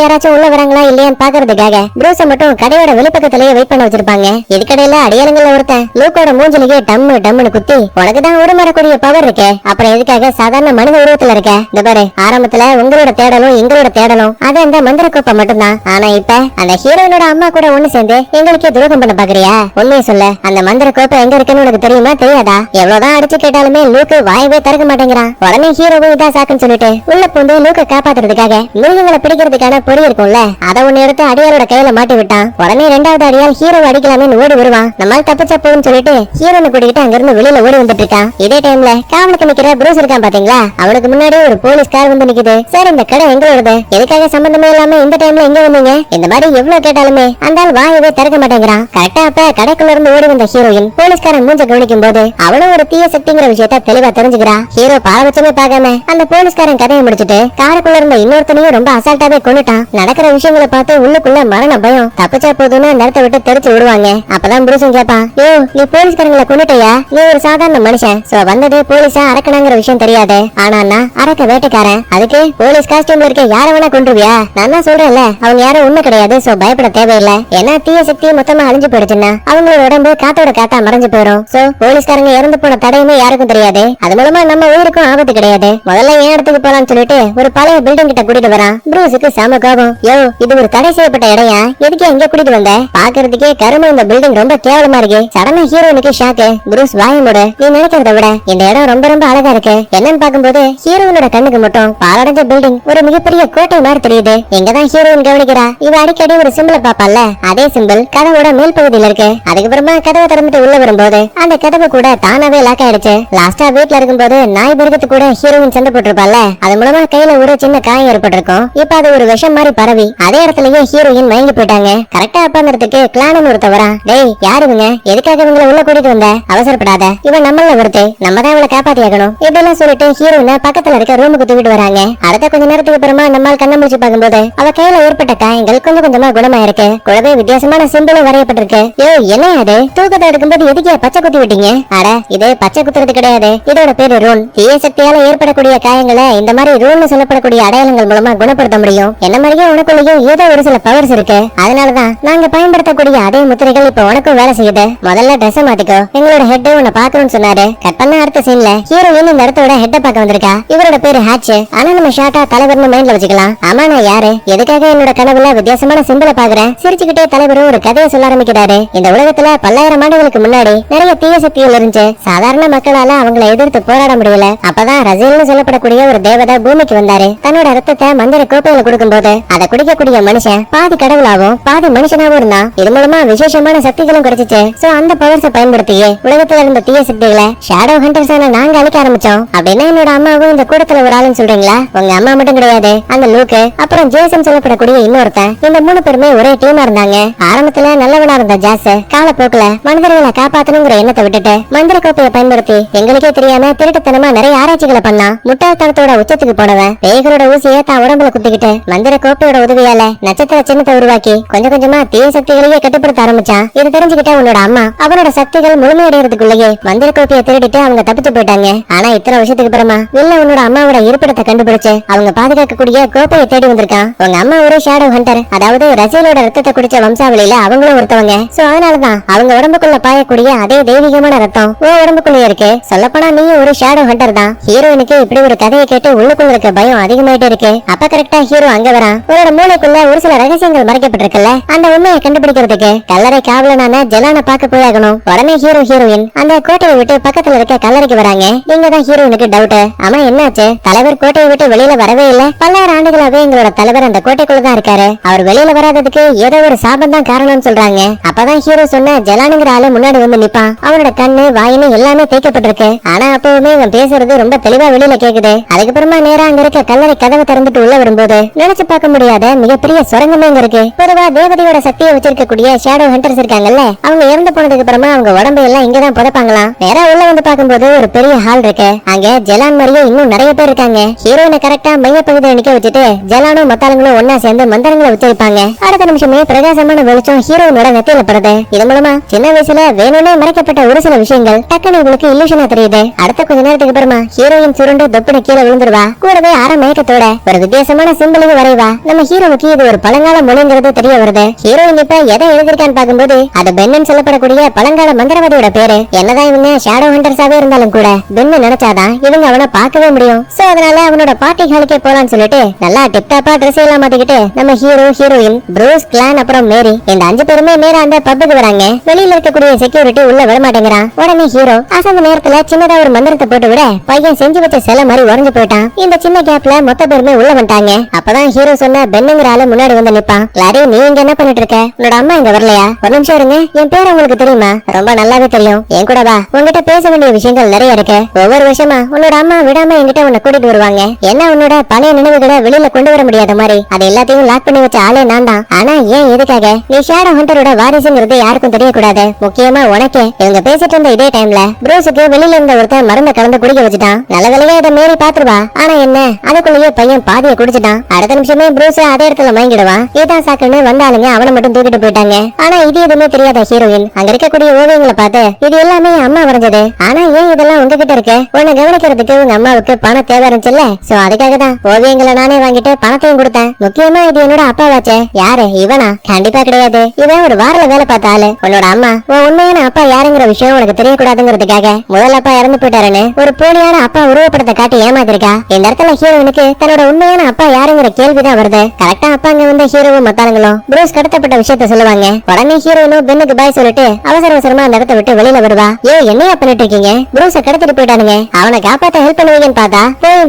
யாராச்சும் உள்ள வராங்களா இல்லையான்னு பாக்குறதுக்காக ப்ரூஸ மட்டும் கடையோட வெளிப்பக்கத்திலேயே வெயிட் பண்ண வச்சிருப்பாங்க. இதுக்கடையில அடியாளங்கள ஒருத்தன் லூக்கோட மூஞ்சிலேயே டம்மு டம்முன்னு குத்தி, உனக்குதான் உருமாறக்கூடிய பவர் இருக்கு, அப்புறம் எதுக்காக சாதாரண மனித உருவத்துல இருக்க? இந்த பாரு, ஆரம்பத்துல உங்களோட தேடலும் எங்களோட தேடலும் அது அந்த மந்திர கோப்பை மட்டும்தான். ஆனா இப்ப அந்த ஹீரோயினோட அம்மா கூட ஒண்ணு சேர்ந்து எங்களுக்கே துரோகம் பண்ண பாக்குறியா? உண்மையை சொல்ல, அந்த மந்திர கோப்பை எங்க இருக்குன்னு உனக்கு தெரியுமா தெரியாதா? எவ்வளவுதான் அடிச்சு கேட்டாலுமே லூக்கு வாயவே திறக்க மாட்டேங்கிறான். உடனே ஹீரோவும் இதா சாக்குன்னு சொல்லிட்டு உள்ள பூந்து லூக்க காப்பாத்துறதுக்காக மிருகங்களை பிடிக்கிறதுக்கான பொறி இருக்கும்ல, அதை ஒண்ணு எடுத்து அடியாரோட கையில மாட்டி விட்டான். உடனே ரெண்டாவது அடியால் ஹீரோவை அடிக்கலாமே ஓடி வருவான். நம்மால் தப்பிச்ச போகுன்னு சொல்லிட்டு ஹீரோனை கூட்டிட்டு அங்க இருந்து வெளியில ஓடி வந்துட்டு இருக்கான். இதே டைம்ல காவலுக்கு நிக்கிற ப்ரூஸ் இருக்கான் பாத்தீங்களா, அவனுக்கு முன்னாடி ஒரு போலீஸ் கார் வந்து நிக்குது. சார், இந்த கடை எங்களோடது, எதுக்காக சம்பந்தமே இல்லாம இந்த டைம்ல எங்க வந்தீங்க? இந்த மாதிரி எவ்வளவு கேட்டாலுமே அந்த ஆள் வாயவே திறக்க மாட்டேங்கிறான். கரெக்டா அப்ப கடைக்குள்ள இருந்து ஓடி வந்த ஹீரோயின் போலீஸ்காரன் மூஞ்ச கவனிக்கும் போது அவளும் ஒரு தீய சக்திங்கிற விஷயத்த தெளிவா தெரிஞ்சுக்கிறா. ஹீரோ பாரபட்சமே பார்க்காம அந்த போலீஸ்காரன் கதையை முடிச்சிட்டு காருக்குள்ள இருந்த இன்னொருத்தனையும் ரொம்ப அசால்ட்டாவே கொண்டுட்டான். நடக்கிற விஷயங்களை பார்த்து உள்ளுக்குள்ள மரண பயம். தப்பிச்சா போதுன்னு அந்த இடத்த விட்டு தெரிச்சு விடுவாங்க. அப்பதான் புருஷன் கேப்பான், யோ, நீ போலீஸ்காரங்களை கொண்டுட்டியா? நீ ஒரு சாதாரண மனுஷன், சோ வந்தது போலீஸா அரக்கணுங்கிற விஷயம் தெரியாது. ஆனா நான் அரக்க வேட்டைக்காரன், அதுக்கு போலீஸ் காஸ்டியூம்ல இருக்க யார வேணா கொண்டுருவியா? நான் தான் சொல்றேன்ல, அவங்க யாரும் உண்மை கிடையாது, சோ பயப்பட தேவையில்லை. ஏன்னா தீய சக்தி மொத்தமா அழிஞ்சு போயிடுச்சுன்னா அவங்களோட உடம்பு காத்தோட காத்தா மறைஞ்சு போயிடும். சோ போலீஸ்காரங்க இறந்து போன தடையுமே யாருக்கும் தெரியாது, அது மூலமா நம்ம உயிருக்கும் ஆபத்து கிடையாது. முதல்ல ஏன் இடத்துக்கு போலான்னு சொல்லிட்டு ஒரு பழைய பில்டிங் கிட்ட கூட்டிட்டு வரான். ப்ரூஸுக்கு செம கோபம். யோ, இது ஒரு தடை செய்யப்பட்ட இடையா, எதுக்கு எங்க கூட்டிட்டு வந்த? பாக்குறதுக்கே கரும இந்த பில்டிங் ரொம்ப கேவலமா இருக்கு. சடனா ஹீரோனுக்கு ஷாக்கு. ப்ரூஸ் வாய மூடு, நீ நினைக்கிறத விட இந்த இடம் ரொம்ப ரொம்ப அழகா இருக்கு. என்னன்னு பாக்கும்போது ஹீரோயினோட கண்ணுக்கு மட்டும் பாலடைஞ்ச பில்டிங் ஒரு மிகப்பெரிய கோட்டை மாதிரி தெரியுது. எங்கதான் ஹீரோயின் கவனிக்கிறா, இவ அடிக்கடி ஒரு சிம்பிள பாப்பால, அதே சிம்பிள் கதவோட மேல் பகுதியில இருக்கு. அதுக்கப்புறமா கதவை திறந்துட்டு உள்ள வரும்போது அந்த கதவு கூட தானாவே லாக் ஆயிடுச்சு. லாஸ்டா வீட்டுல இருக்கும்போது நாய் பருகத்து கூட ஹீரோயின் சண்டை போட்டிருப்பால, அது மூலமா கையில ஒரு சின்ன காயம் ஏற்பட்டிருக்கும். இப்ப அது ஒரு விஷம் மாதிரி பரவி அதே இடத்துலயே ஹீரோயின் மயங்கி போயிட்டாங்க. கரெக்டா அப்பறதுக்கு கிளானன் ஒருத்த வரான். டேய், யாரு இவங்க? எதுக்காக இவங்களை உள்ள கூட்டிட்டு வந்த? அவசரப்படாத, இவன் நம்மள ஒருத்தே, நம்ம தான் இவளை காப்பாத்தியாகணும். இதெல்லாம் சொல்லிட்டு ஹீரோயினை பக்கத்துல இருக்க ரூமுக்கு தூக்கிட்டு வராங்க. அடுத்த கொஞ்ச நேரத்துக்கு அப்புறமா நம்மால் கண்ண முடிச்சு பார்க்கும்போது அவ கையில ஏற்பட்ட காயங்கள் கொஞ்சம் கொஞ்சமா குணமாயிருக்கு. கூடவே வித்தியாசமான சிம்பிளும் வரையப்பட்டிருக்கு. ஏ, என்ன அது? தூக்கத்தை எடுக்கும்போது எதுக்கே பச்சை குத்தி விட்டீங்க? அட, இது பச்சை குத்துறது கிடையாது, இதோட பேரு ரூன். தீய சக்தியால ஏற்படக்கூடிய காயங்களை இந்த மாதிரி ரூன் சொல்லப்படக்கூடிய அடையாளங்கள் மூலமா குணப்படுத்த முடியும். என்ன மாதிரியே உனக்குள்ளேயும் ஏதோ ஒரு சில பவர்ஸ் இருக்கு. அதனாலதான் நாங்க பயன்படுத்தக்கூடிய அதே முத்திரைகள் இப்ப உனக்கும் வேலை செய்யுது. முதல்ல ட்ரெஸ் மாத்திக்கோ, எங்களோட ஹெட் உன்னை பாக்கணும்னு சொன்னாரு. கட் பண்ண அடுத்த சீன்ல ஹீரோயின் இந்த இடத்தோட ஹெட்ட பார்க்க வந்திருக்கா. இவரோட பேரு ஹேட்ச். ஆனா நம்ம ஷார்ட்டா தலைவர்னு மைண்ட்ல வச்சுக்கலாம். ஆமா, நான் யாரு? எதுக்காக என்னோட கனவுல வித்தியாசமான சிம்பிளை பாக்குறேன்? சிரிச்சுக்கிட்டே தலைவரும் ஒரு கதையை சொல்ல ஆரம்பிக்கிறாரு. இந்த உலகத்துல பல்லாயிரம் ஆண்டுகளுக்கு முன்னாடி நிறைய தீய சக்திகள் இருந்துச்சு. சாதாரண மக்களால அவங்களை எதிர்த்து போராட முடியல. அப்பதான் ரசீல்னு சொல்லப்படக்கூடிய ஒரு தேவதை பூமிக்கு வந்தாரு. தன்னோட ரத்தத்தை மந்திர கோப்பையில கொடுக்கும் போது அதை குடிக்கக்கூடிய மனுஷன் பாதி கடவுளாவும் பாதி மனுஷனாவும் இருந்தான். இது மூலமா விசேஷமான சக்திகளும் கிடைச்சிச்சு. சோ அந்த பவர்ஸை பயன்படுத்தியே உலகத்துல இருந்த தீய சக்திகளை ஷேடோ ஹண்டர்ஸான நாங்க அழிக்க ஆரம்பிச்சோம். அப்படின்னா என்னோட அம்மாவும் இந்த கூட்டத்துல ஒரு ஆளுன்னு சொல்றீங்களா? உங்க அம்மா மட்டும் கிடையாது, அந்த லூக்கு அப்புறம் ஜேசன் சொல்லப்படக்கூடிய இன்னொருத்தன், இந்த 3 பேருமே ஒரே டீமா இருந்தாங்க. ஆரம்பத்துல நல்லவனா இருந்த ஜாஸ் காலப்போக்குல மனிதர்களை காப்பாத்தணுங்கிற எண்ணத்தை விட்டுட்டு மந்திர கோப்பையை பயன்படுத்தி எங்களுக்கே தெரியாம திருட்டுத்தனமா நிறைய ஆராய்ச்சிகளை பண்ணா. முட்டாள்தனத்தோட உச்சத்துக்கு போனவன் பேய்களோட ஊசியை தான் உடம்புல குத்திக்கிட்டு மந்திர கோப்பையோட உதவியால நட்சத்திர சின்னத்தை உருவாக்கி கொஞ்சம் கொஞ்சமா தீய சக்திகளையே கட்டுப்படுத்த ஆரம்பிச்சான். இது தெரிஞ்சுக்கிட்ட உன்னோட அம்மா அவனோட சக்திகள் முழுமையடைறதுக்குள்ளேயே மந்திர கோப்பையை திருடிட்டு அவங்க தப்பிச்சு போயிட்டாங்க. ஆனா இத்தனை வருஷத்துக்கு அப்புறமா இல்ல உன்னோட அம்மாவோட இருப்பிடத்தை கண்டுபிடிச்சு அவங்க பாதுகாக்கக்கூடிய கோப்பையை தேடி வந்திருக்கான். உங்க அம்மா ஒரு ஷேடோ ஹண்டர், அதாவது ரசீலோட ரத்தத்தை குடிச்ச வம்சாவளியில அவங்களும் ஒருத்தவங்க. சோ அதனாலதான் அவங்க உடம்புக்குள்ள பாயக்கூடிய அதே தெய்வீகமான ரத்தம் உன் உடம்புக்குள்ளே இருக்கு. சொல்லப்போனா நீயும் ஒரு ஷேடோ ஹண்டர் தான். ஹீரோயினுக்கு இப்படி ஒரு கதையை கேட்டு உள்ளுக்குள்ள இருக்க பயம் அதிகமாயிட்டே இருக்கு. அப்ப கரெக்டா ஹீரோ அங்க வரான். உன்னோட மூளைக்குள்ள ஒரு சில ரகசியங்கள் மறைக்கப்பட்டிருக்குல்ல, அந்த உண்மையை கண்டுபிடிக்கிறதுக்கு கல்லறை காவலனான ஜலான பாக்க போயாகணும். உடனே ஹீரோயின் அந்த கோட்டையை விட்டு பக்கத்துல இருக்க கல்லறைக்கு வராங்க. இங்கதான் ஹீரோயினுக்கு டவுட். ஆமா, என்னாச்சு? தலைவர் கோட்டையை விட்டு வெளியில வரவே இல்ல. பல்லாயிரம் ஆண்டுகளாவே எங்களோட தலைவர் அந்த கோட்டைக்குள்ளதான் இருக்காரு. அவர் வெளியில வராததுக்கு ஏதோ ஒரு சாபம் தான் காரணம்னு சொல்றாங்க. அப்பதான் ஹீரோ சொன்ன ஜலானுங்கிற ஆளு முன்னாடி வந்து நிப்பான். அவனோட கண்ணு வாயின்னு எல்லாமே தேய்க்கப்பட்டிருக்கு. ஆனா அப்பவுமே இவன் பேசுறது ரொம்ப தெளிவா வெளியில கேக்குது. அதுக்கப்புறமா நேரா அங்க இருக்க கல்லறை கதவை திறந்துட்டு உள்ள வரும்போது நினைச்சு பார்க்க முடியாத மிகப்பெரிய சுரங்கமே அங்க இருக்கு. பொதுவா தேவதையோட சக்தியை வச்சிருக்கக்கூடிய ஷேடோ ஹண்டர்ஸ் இருக்காங்கல்ல, அவங்க இறந்து போனதுக்கு அப்புறமா அவங்க உடம்பு எல்லாம் இங்கதான் புதைப்பாங்களாம். நேரா உள்ள வந்து பார்க்கும்போது ஒரு பெரிய ஹால் இருக்கு. அங்க ஜலான் மாதிரியே இன்னும் நிறைய பேர் இருக்காங்க. ஹீரோயினை கரெக்டா மைய பகுதியில் நிக்க வச்சுட்டு ஜலானும் மத்தாளங்களும் ஒன்னா சேர்ந்து மந்திரங்களை உச்சரிப்பாங்க. அடுத்த நிமிஷமே பிரகாசமான வெளிச்சம் ஹீரோயினோட நெத்தியில படுது. இது மூலமா சின்ன வயசுல வேணும்னே மறைக்கப்பட்ட ஒரு சில விஷயங்கள் டக்குனு உங்களுக்கு இல்லூஷனா தெரியுது. அடுத்த கொஞ்ச நேரத்துக்கு அப்புறமா ஹீரோயின் சுருண்டு தொப்புன கீழே விழுந்துருவா. கூடவே மயக்கத்தோட ஒரு வித்தியாசமான சிம்பிளையும் வரைவா. நம்ம ஹீரோவுக்கு இது ஒரு பழங்கால மொழிங்கிறது தெரிய வருது. ஹீரோயின் இப்ப எதை எழுதிருக்கான்னு பாக்கும்போது அது பென்னு சொல்லப்படக்கூடிய பழங்கால மந்திரவாதியோட பேரு. என்னதான் இவங்க ஷேடோ ஹண்டர்ஸாவே இருந்தாலும் கூட பென்னு நினைச்சாதான் இவங்க அவனை பார்க்கவே முடியும். சோ அதனால அவனோட பார்ட்டி ஹாலுக்கே போலான்னு சொல்லிட்டு நல்லா டிப்டாப்பா ட்ரெஸ் எல்லாம் மாத்திக்கிட்டு நம்ம ஹீரோ, ஹீரோயின், ப்ரூஸ், கிளான் அப்புறம் மேரி இந்த 5 பேருமே நேரா அந்த பப்புக்கு வராங்க. வெளியில இருக்கக்கூடிய செக்யூரிட்டி உள்ள விட மாட்டேங்கிறான். உடனே ஹீரோ அசந்த நேரத்துல சின்னதா ஒரு மந்திரத்தை போட்டு விட பையன் செஞ்சு வச்ச சிலை மாதிரி உறைஞ்சு போயிட்டான். இந்த சின்ன கேப்ல மொத்த பேருமே உள்ள வந்துட்டாங்க. அப்பதான் ஹீரோ சொன்ன பென்னுங்கிற ஆளு முன்னாடி வந்து நிப்பான். கிளாரி, நீ இங்க என்ன பண்ணிட்டு இருக்க? உன்னோட அம்மா இங்க வரலையா? ஒரு நிமிஷம் இருங்க, என் பேர் உங்களுக்கு தெரியுமா? ரொம்ப நல்லாவே தெரியும். என் கூட வா, உங்ககிட்ட பேச வேண்டிய விஷயங்கள் நிறைய இருக்கு. ஒவ்வொரு விஷயமா உன்னோட அம்மா விடாம என்கிட்ட உன்னை கூட்டிட்டு வருவாங்க. என்ன உன்னோட பழைய நினைவுகளை வெளியில கொண்டு வர முடியாத மாதிரி அது எல்லாத்தையும் லாக் பண்ணி வச்ச ஆளே நான் தான். ஆனா ஏன் எதுக்காக? நீ ஷேடோ ஹண்டரோட வாரிசுங்கிறது யாருக்கும் தெரியக்கூடாது. முக்கியமா உனக்கு. இவங்க பேசிட்டு இருந்த இதே டைம்ல ப்ரூஸுக்கு வெளியில இருந்த ஒருத்தன் மருந்த கலந்து குடிக்க வச்சுட்டான். நல்ல வேலையா இதை மேரி பாத்துருவா. ஆனா என்ன, அதுக்குள்ளேயே பையன் பாதியை குடிச்சிட்டான். அடுத்த நிமிஷமே ப்ரூஸ் அதே இடத்துல மயங்கிடுவான். இதான் சாக்குன்னு வந்தாலுங்க அவனை மட்டும் தூக்கிட்டு போயிட்டாங்க. ஆனா இது எதுவுமே தெரியாத ஹீரோயின் அங்க இருக்கக்கூடிய ஓவியங்களை பார்த்து இது எல்லாமே அம்மா வரைஞ்சது. ஆனா ஏன் இதெல்லாம் உங்ககிட்ட இருக்கு? உன்னை கவனிக்கிறதுக்கு உங்க அம்மாவுக்கு பணம் தேவை இருந்துச்சுல்ல, சோ அதுக்காக தான் ஓவியங்களை நானே வாங்கிட்டு பணத்தையும் கொடுத்தேன். முக்கியமா இது என்னோட அப்பாவாச்சே. யாரு இவனா? கண்டிப்பா கிடையாது. இவன் ஒரு வாரில வேலை பார்த்த ஆளு. உன்னோட அம்மா உன் உண்மையான அப்பா யாருங்கிற விஷயம் உனக்கு தெரியக்கூடாதுங்கிறதுக்காக முதல் அப்பா இறந்து போயிட்டாருன்னு ஒரு போலியான அப்பா உருவப்படத்தை காட்டி ஏமாத்திருக்கா. இந்த இடத்துல ஹீரோயினுக்கு தன்னோட உண்மையான அப்பா யாருங்கிற கேள்விதான் வருது. கரெக்டா அப்பாங்க வந்து ஹீரோவும் மத்தாளுங்களும் ப்ரூஸ் கடத்தப்பட்ட விஷயத்த சொல்லுவாங்க. உடனே ஹீரோயினும் பென்னுக்கு பாய் சொல்லிட்டு அவசர அவசரமா அந்த இடத்தை விட்டு வெளியில வருவா. என்னையா பண்ணிட்டு இருக்கீங்க? ப்ரூஸ கடத்திட்டு போயிட்டானுங்க, அவனை காப்பாத்த ஹெல்ப் பண்ணுவீங்கன்னு பார்த்தா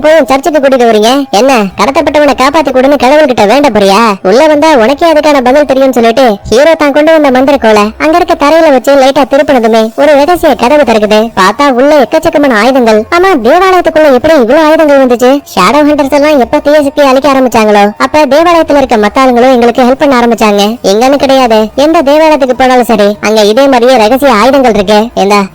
போயும் சர்ச்சுக்கு கூட்டிட்டு வரீங்க. என்ன கடத்தப்பட்டவனை காப்பாத்தி கொடுன்னு கடவுள்கிட்ட வேண்ட போறியா? உள்ள வந்தா உனக்கே அதுக்கான பதில் தெரியும் சொல்லிட்டு ஹீரோ தான் கொண்டு வந்த மந்திர கோலை அங்க இருக்க தரையில வச்சு லைட்டா திருப்பினதுமே ஒரு ரகசிய கதவு திறக்குது. பார்த்தா உள்ள எக்கச்சக்கமான ஆயுதங்கள். ஆமா, தேவாலயத்துக்குள்ள எப்படி இவ்வளவு ஆயுதங்கள் வந்துச்சு? ஷேடோ ஹண்டர்ஸ் எல்லாம் எப்ப தீய சக்தி அழிக்க ஆரம்பிச்சாங்களோ அப்ப தேவாலயத்துல இருக்க மத்தாளுங்களும் எங்களுக்கு ஹெல்ப் பண்ண ஆரம்பிச்சாங்க. எங்கன்னு கிடையாது, எந்த தேவாலயத்துக்கு போனாலும் சரி அங்க இதே மாதிரியே ரகசிய ஆயுதங்கள் இருக்கு.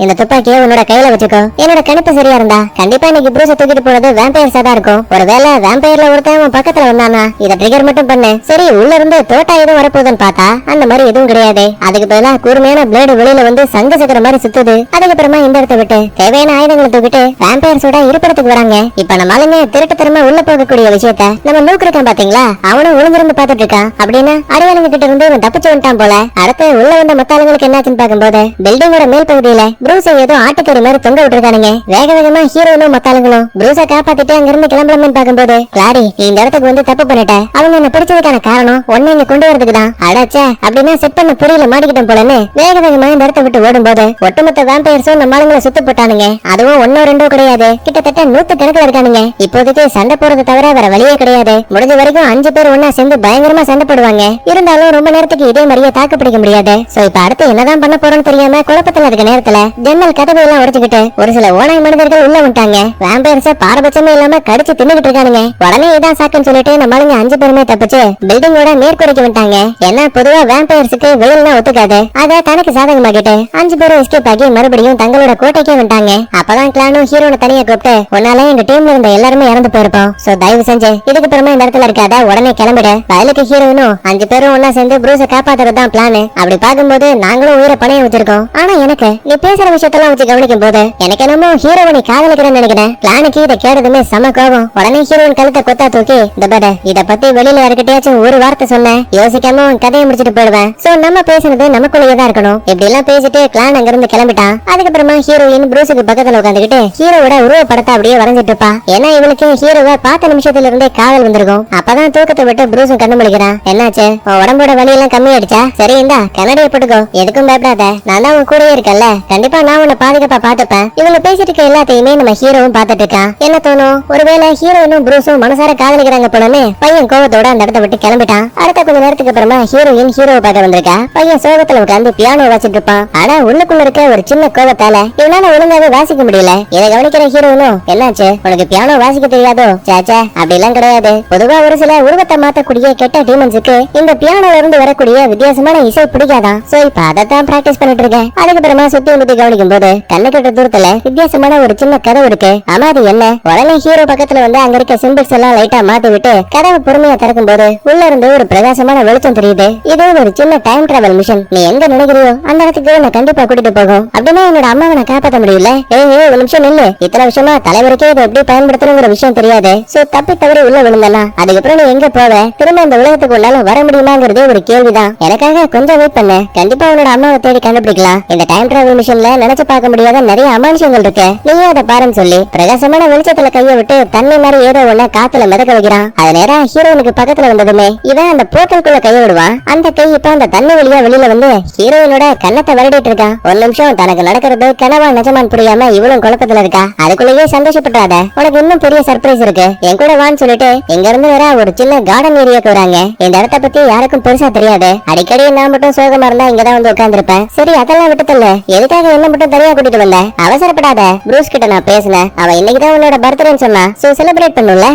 இந்த துப்பாக்கியை உன்னோட கையில வச்சுக்கோ. என்னோட கணிப்பு சரியா இருந்தா கண்டிப்பா இன்னைக்கு ப்ரூஸ தூக்கிட்டு போனது வேம்பயர்ஸா தான் இருக்கும். ஒருவேளை வேம்பயர்ல ஒருத்தன் பக்கத்துல வந்தானா இத ட்ரிகர் மட்டும் பண்ணு. சரி, உள்ள இருந்து தோட்டா எதுவும் வரப்போகுதுன்னு பார்த்தா அந்த மாதிரி எதுவும் கிடையாது. அதுக்கு பதிலா கூர்மையான பிளேடு வெளியில வந்து சங்க சக்கர மாதிரி சுத்துது. அதுக்கப்புறமா இந்த இடத்தை விட்டு தேவையான ஆயுதங்களை தூக்கிட்டு வேம்பயர்ஸோட இருப்பிடத்துக்கு வராங்க. இப்ப நம்ம ஆளுங்க திருட்டுத்தனமா உள்ள போகக்கூடிய விஷயத்த நம்ம லூக் இருக்கான் பாத்தீங்களா, அவனும் ஒளிஞ்சிருந்து பாத்துட்டு இருக்கான். அப்படின்னா அடையாளங்க கிட்ட இருந்து இவன் தப்பிச்சு வந்துட்டான் போல. அடுத்து உள்ள வந்த மத்தாளுங்களுக்கு என்னாச்சுன்னு பாக்கும்போது பில்டிங்கோட மேல் பகுதியில ப்ரூஸை ஏதோ ஆட்டுக்கறி மாதிரி தொங்க விட்டுருக்கானுங்க. வேக வேகமா ஹீரோனும் மத்தாளுங்களும் ப்ரூஸை காப்பாத்திட்டு அங்க இருந்து கிளம்பலாம்னு பாக்கும்போது கிளாரி, நீ இந்த இடத்துக்கு வந்து தப்பு பண்ணிட்ட. அவங்க என்ன பிடிச்சதுக்கான காரணம் ஒன்னு இங்க கொண்டு வரதுக்கு தான். அடாச்சே, அப்படின்னா செட் பண்ண புரியல மாட்டிக்கிட்டோம் போலன்னு வேக வேகமா இந்த இடத்தை விட்டு ஓடும் போது ஒட்டுமொத்த வேம்பயர்ஸும் நம்ம ஆளுங்களை சுத்து போட்டானுங்க. அதுவும் ஒன்னோ ரெண்டோ கிடையாது, கிட்டத்தட்ட 100 கணக்குல இருக்கானுங்க. இப்போதைக்கு சண்டை போறது தவிர வேற வழியே கிடையாது. முடிஞ்ச வரைக்கும் 5 பேர் ஒன்னா சேர்ந்து பயங்கரமா சண்டை போடுவாங்க. இருந்தாலும் ரொம்ப நேரத்துக்கு இதே மாதிரியே தாக்கு பிடிக்க முடியாது. சோ இப்ப அடுத்து என்னதான் பண்ண போறோம்னு தெரியாம குழப்பத்துல இருக்க நேரத்துல ஜன்னல் கதவை எல்லாம் உடைச்சுக்கிட்டு ஒரு சில ஓனாய் மனிதர்கள் உள்ள வந்துட்டாங்க. வேம்பயர்ஸ பாரபட்சமே இல்லாம கடிச்சு தின்னுகிட்டு இருக்கானுங்க. உடனே இதான் சாக்குன்னு சொல்லிட்டு நம்மளுங்க 5 பேருமே தப்பிச்சு பில்டிங்கோட மேற்கூரைக்கு வந்துட்டாங்க. ஏன்னா பொதுவா வேம்பயர்ஸுக்கு வெயில்னா ஒத்துக்காது. அத தனக்கு சாதகமாக்கிட்டு 5 பேரும் எஸ்கேப் ஆகி மறுபடியும் தங்களோட கோட்டைக்கே வந்துட்டாங்க. அப்பதான் கிளானும் ஹீரோனை தனியா கூப்பிட்டு உன்னால எங்க டீம்ல இருந்த எல்லாருமே இறந்து போயிருப்போம். சோ தயவு செஞ்சு இதுக்கு அப்புறமா இந்த இடத்துல இருக்காத, உடனே கிளம்பிடு. வயலுக்கு ஹீரோனும் 5 பேரும் ஒன்னா சேர்ந்து ப்ரூஸை காப்பாத்துறதுதான் பிளான். அப்படி பாக்கும்போது நாங்களும் உயிரை பணைய வச்சிருக்கோம். ஆனா எனக்கு நீ பேசுற விஷயத்தெல்லாம் வச்சு கவனிக்கும் போது எனக்கு என்னமோ ஹீரோனை காதலிக்கிறேன்னு நினைக்கிறேன். பிளானுக்கு இதை கேட்டதுமே செம கோபம். உடனே ஹீரோயின் கழுத்தை கொத்தா தூக்கி இந்த பாரு, இத பத்தி வெளியில யாருக்கிட்டயாச்சும் ஒரு வார்த்தை சொன்னேன் யோசிக்காம உன் கதையை முடிச்சிட்டு போயிடுவேன். சோ நம்ம பேசுனது நமக்குள்ளேயேதான் இருக்கணும். இப்படி எல்லாம் பேசிட்டு கிளான் அங்க இருந்து கிளம்பிட்டான். அதுக்கப்புறமா ஹீரோயின் ப்ரூஸுக்கு பக்கத்துல உட்காந்துக்கிட்டு ஹீரோவோட உருவ படத்தை அப்படியே வரைஞ்சிட்டு இருப்பா. ஏன்னா இவளுக்கு ஹீரோவை பார்த்த நிமிஷத்துல இருந்தே காதல் வந்திருக்கும். அப்பதான் தூக்கத்தை விட்டு ப்ரூஸும் கண்ணு முழிக்கிறான். என்னாச்சு, உன் உடம்போட வலி எல்லாம் கம்மியாயிடுச்சா? சரி, இந்தா கண்ணாடியை போட்டுக்கோ. எதுக்கும் பயப்படாத, நான் தான் உன் கூடயே இருக்கல்ல, கண்டிப்பா நான் உன்னை பாதுகாப்பா பாத்துப்பேன். இவங்க பேசிட்டு இருக்க எல்லாத்தையுமே நம்ம ஹீரோவும் பாத்துட்டு இருக்கான். என்ன தோணும், ஒருவேளை ஹீரோயினும் ப்ரூஸும் மனசார காதலிக்கிறாங்க போலன்னு பையன் கோவத்தோட அந்த இடத்தை விட்டு கிளம்பிட்டான். அடுத்த கொஞ்ச நேரத்துக்கு அப்புறமா ஹீரோயின் ஹீரோவை பார்க்க வந்திருக்கா. பையன் சோகத்துல உட்கார்ந்து பியானோ வாசிட்டு இருப்பான். ஆனா உள்ளுக்குள்ள இருக்க ஒரு சின்ன கோபத்தால இவனால ஒழுங்காவே வாசிக்க முடியல. இதை கவனிக்கிற ஹீரோயினும் என்னாச்சு, உனக்கு பியானோ வாசிக்க தெரியாதோ? சாச்சா, அப்படி எல்லாம் கிடையாது. பொதுவா ஒரு சில உருவத்தை மாத்தக்கூடிய கெட்ட டீமன்ஸுக்கு இந்த பியானோல இருந்து வரக்கூடிய வித்தியாசமான இசை பிடிக்காதான். சோ இப்ப அதைத்தான் பிராக்டிஸ் பண்ணிட்டு இருக்கேன். அதுக்கப்புறமா சுத்தி முத்தி கவனிக்கும் போது கண்ணு கட்ட தூரத்துல வித்தியாசமான ஒரு சின்ன கதவு இருக்கு. ஆமா, அது என்ன? உடனே ஹீரோ பக்கத்துல வந்து அங்க இருக்க சிம்பிள்ஸ் எல்லாம் லைட்டா மாத்தி விட்டு கதவை பொறுமையா திறக்கும் போது உள்ள இருந்து ஒரு பிரகாசமான வெளிச்சம் தெரியுது. இது ஒரு சின்ன டைம் டிராவல் மிஷன். நீ எங்க நினைக்கிறியோ அந்த இடத்துக்கு நான் கண்டிப்பா கூட்டிட்டு போகும். அப்படின்னா என்னோட அம்மாவை நான் காப்பாற்ற முடியல. ஏய் ஒரு நிமிஷம் நில்லு. இத்தனை விஷயமா தலைவருக்கே இதை எப்படி பயன்படுத்தணுங்கிற விஷயம் தெரியாது. முடியாது. சோ தப்பி தவறி உள்ள விழுந்தனா அதுக்கப்புறம் நீ எங்க போவ? திரும்ப இந்த உலகத்துக்கு உன்னால வர முடியுமாங்கிறதே ஒரு கேள்விதான். எனக்காக கொஞ்சம் வெயிட் பண்ணு, கண்டிப்பா உன்னோட அம்மாவை தேடி கண்டுபிடிக்கலாம். இந்த டைம் டிராவல் மிஷின்ல நினைச்சு பார்க்க முடியாத நிறைய அமானுஷங்கள் இருக்கு, நீயே அதை பாருன்னு சொல்லி பிரகாசமான வெளிச்சத்துல கைய விட்டு தண்ணி மாதிரி ஏதோ ஒண்ண காத்துல மிதக்க வைக்கிறான். அது நேரா ஹீரோயினுக்கு பக்கத்துல வந்ததுமே இவன் அந்த போர்ட்டலுக்குள்ள கைய விடுவான். அந்த கை இப்ப அந்த தண்ணி வழியா வெளியில வந்து ஹீரோயினோட கண்ணத்தை வருடிட்டு இருக்கான். ஒரு நிமிஷம் தனக்கு நடக்கிறது கனவா நிஜமான் புரியாம இவளும் குழப்பத்துல இருக்கா. அதுக்குள்ளேயே சந்தோஷப்பட்டாத, உனக்கு இன்னும் பெரிய சர்ப்ரைஸ் இருக்கு, என் கூட வான்னு சொல்லிட்டு இங்க இருந்து வேற ஒரு சின்ன கார்டன் ஏரியாக்கு வராங்க. இந்த இடத்த பத்தி யாருக்கும் பெருசா தெரியாது. அடிக்கடி நான் மட்டும் சோகமா இருந்தா இங்கதான் வந்து உட்கார்ந்துருப்பேன். சரி அதெல்லாம் விட்டு தள்ள, எதுக்காக என்ன மட்டும் தனியா கூட்டிட்டு வந்த? அவசரப்படாத, ப்ரூஸ் கிட்ட நான் பேசினேன். அவன் இன்னைக்குதான் உன்னோட பர்த்டேன்னு சொன்னா, சோ செலிப்ரேட் பண்ணுல.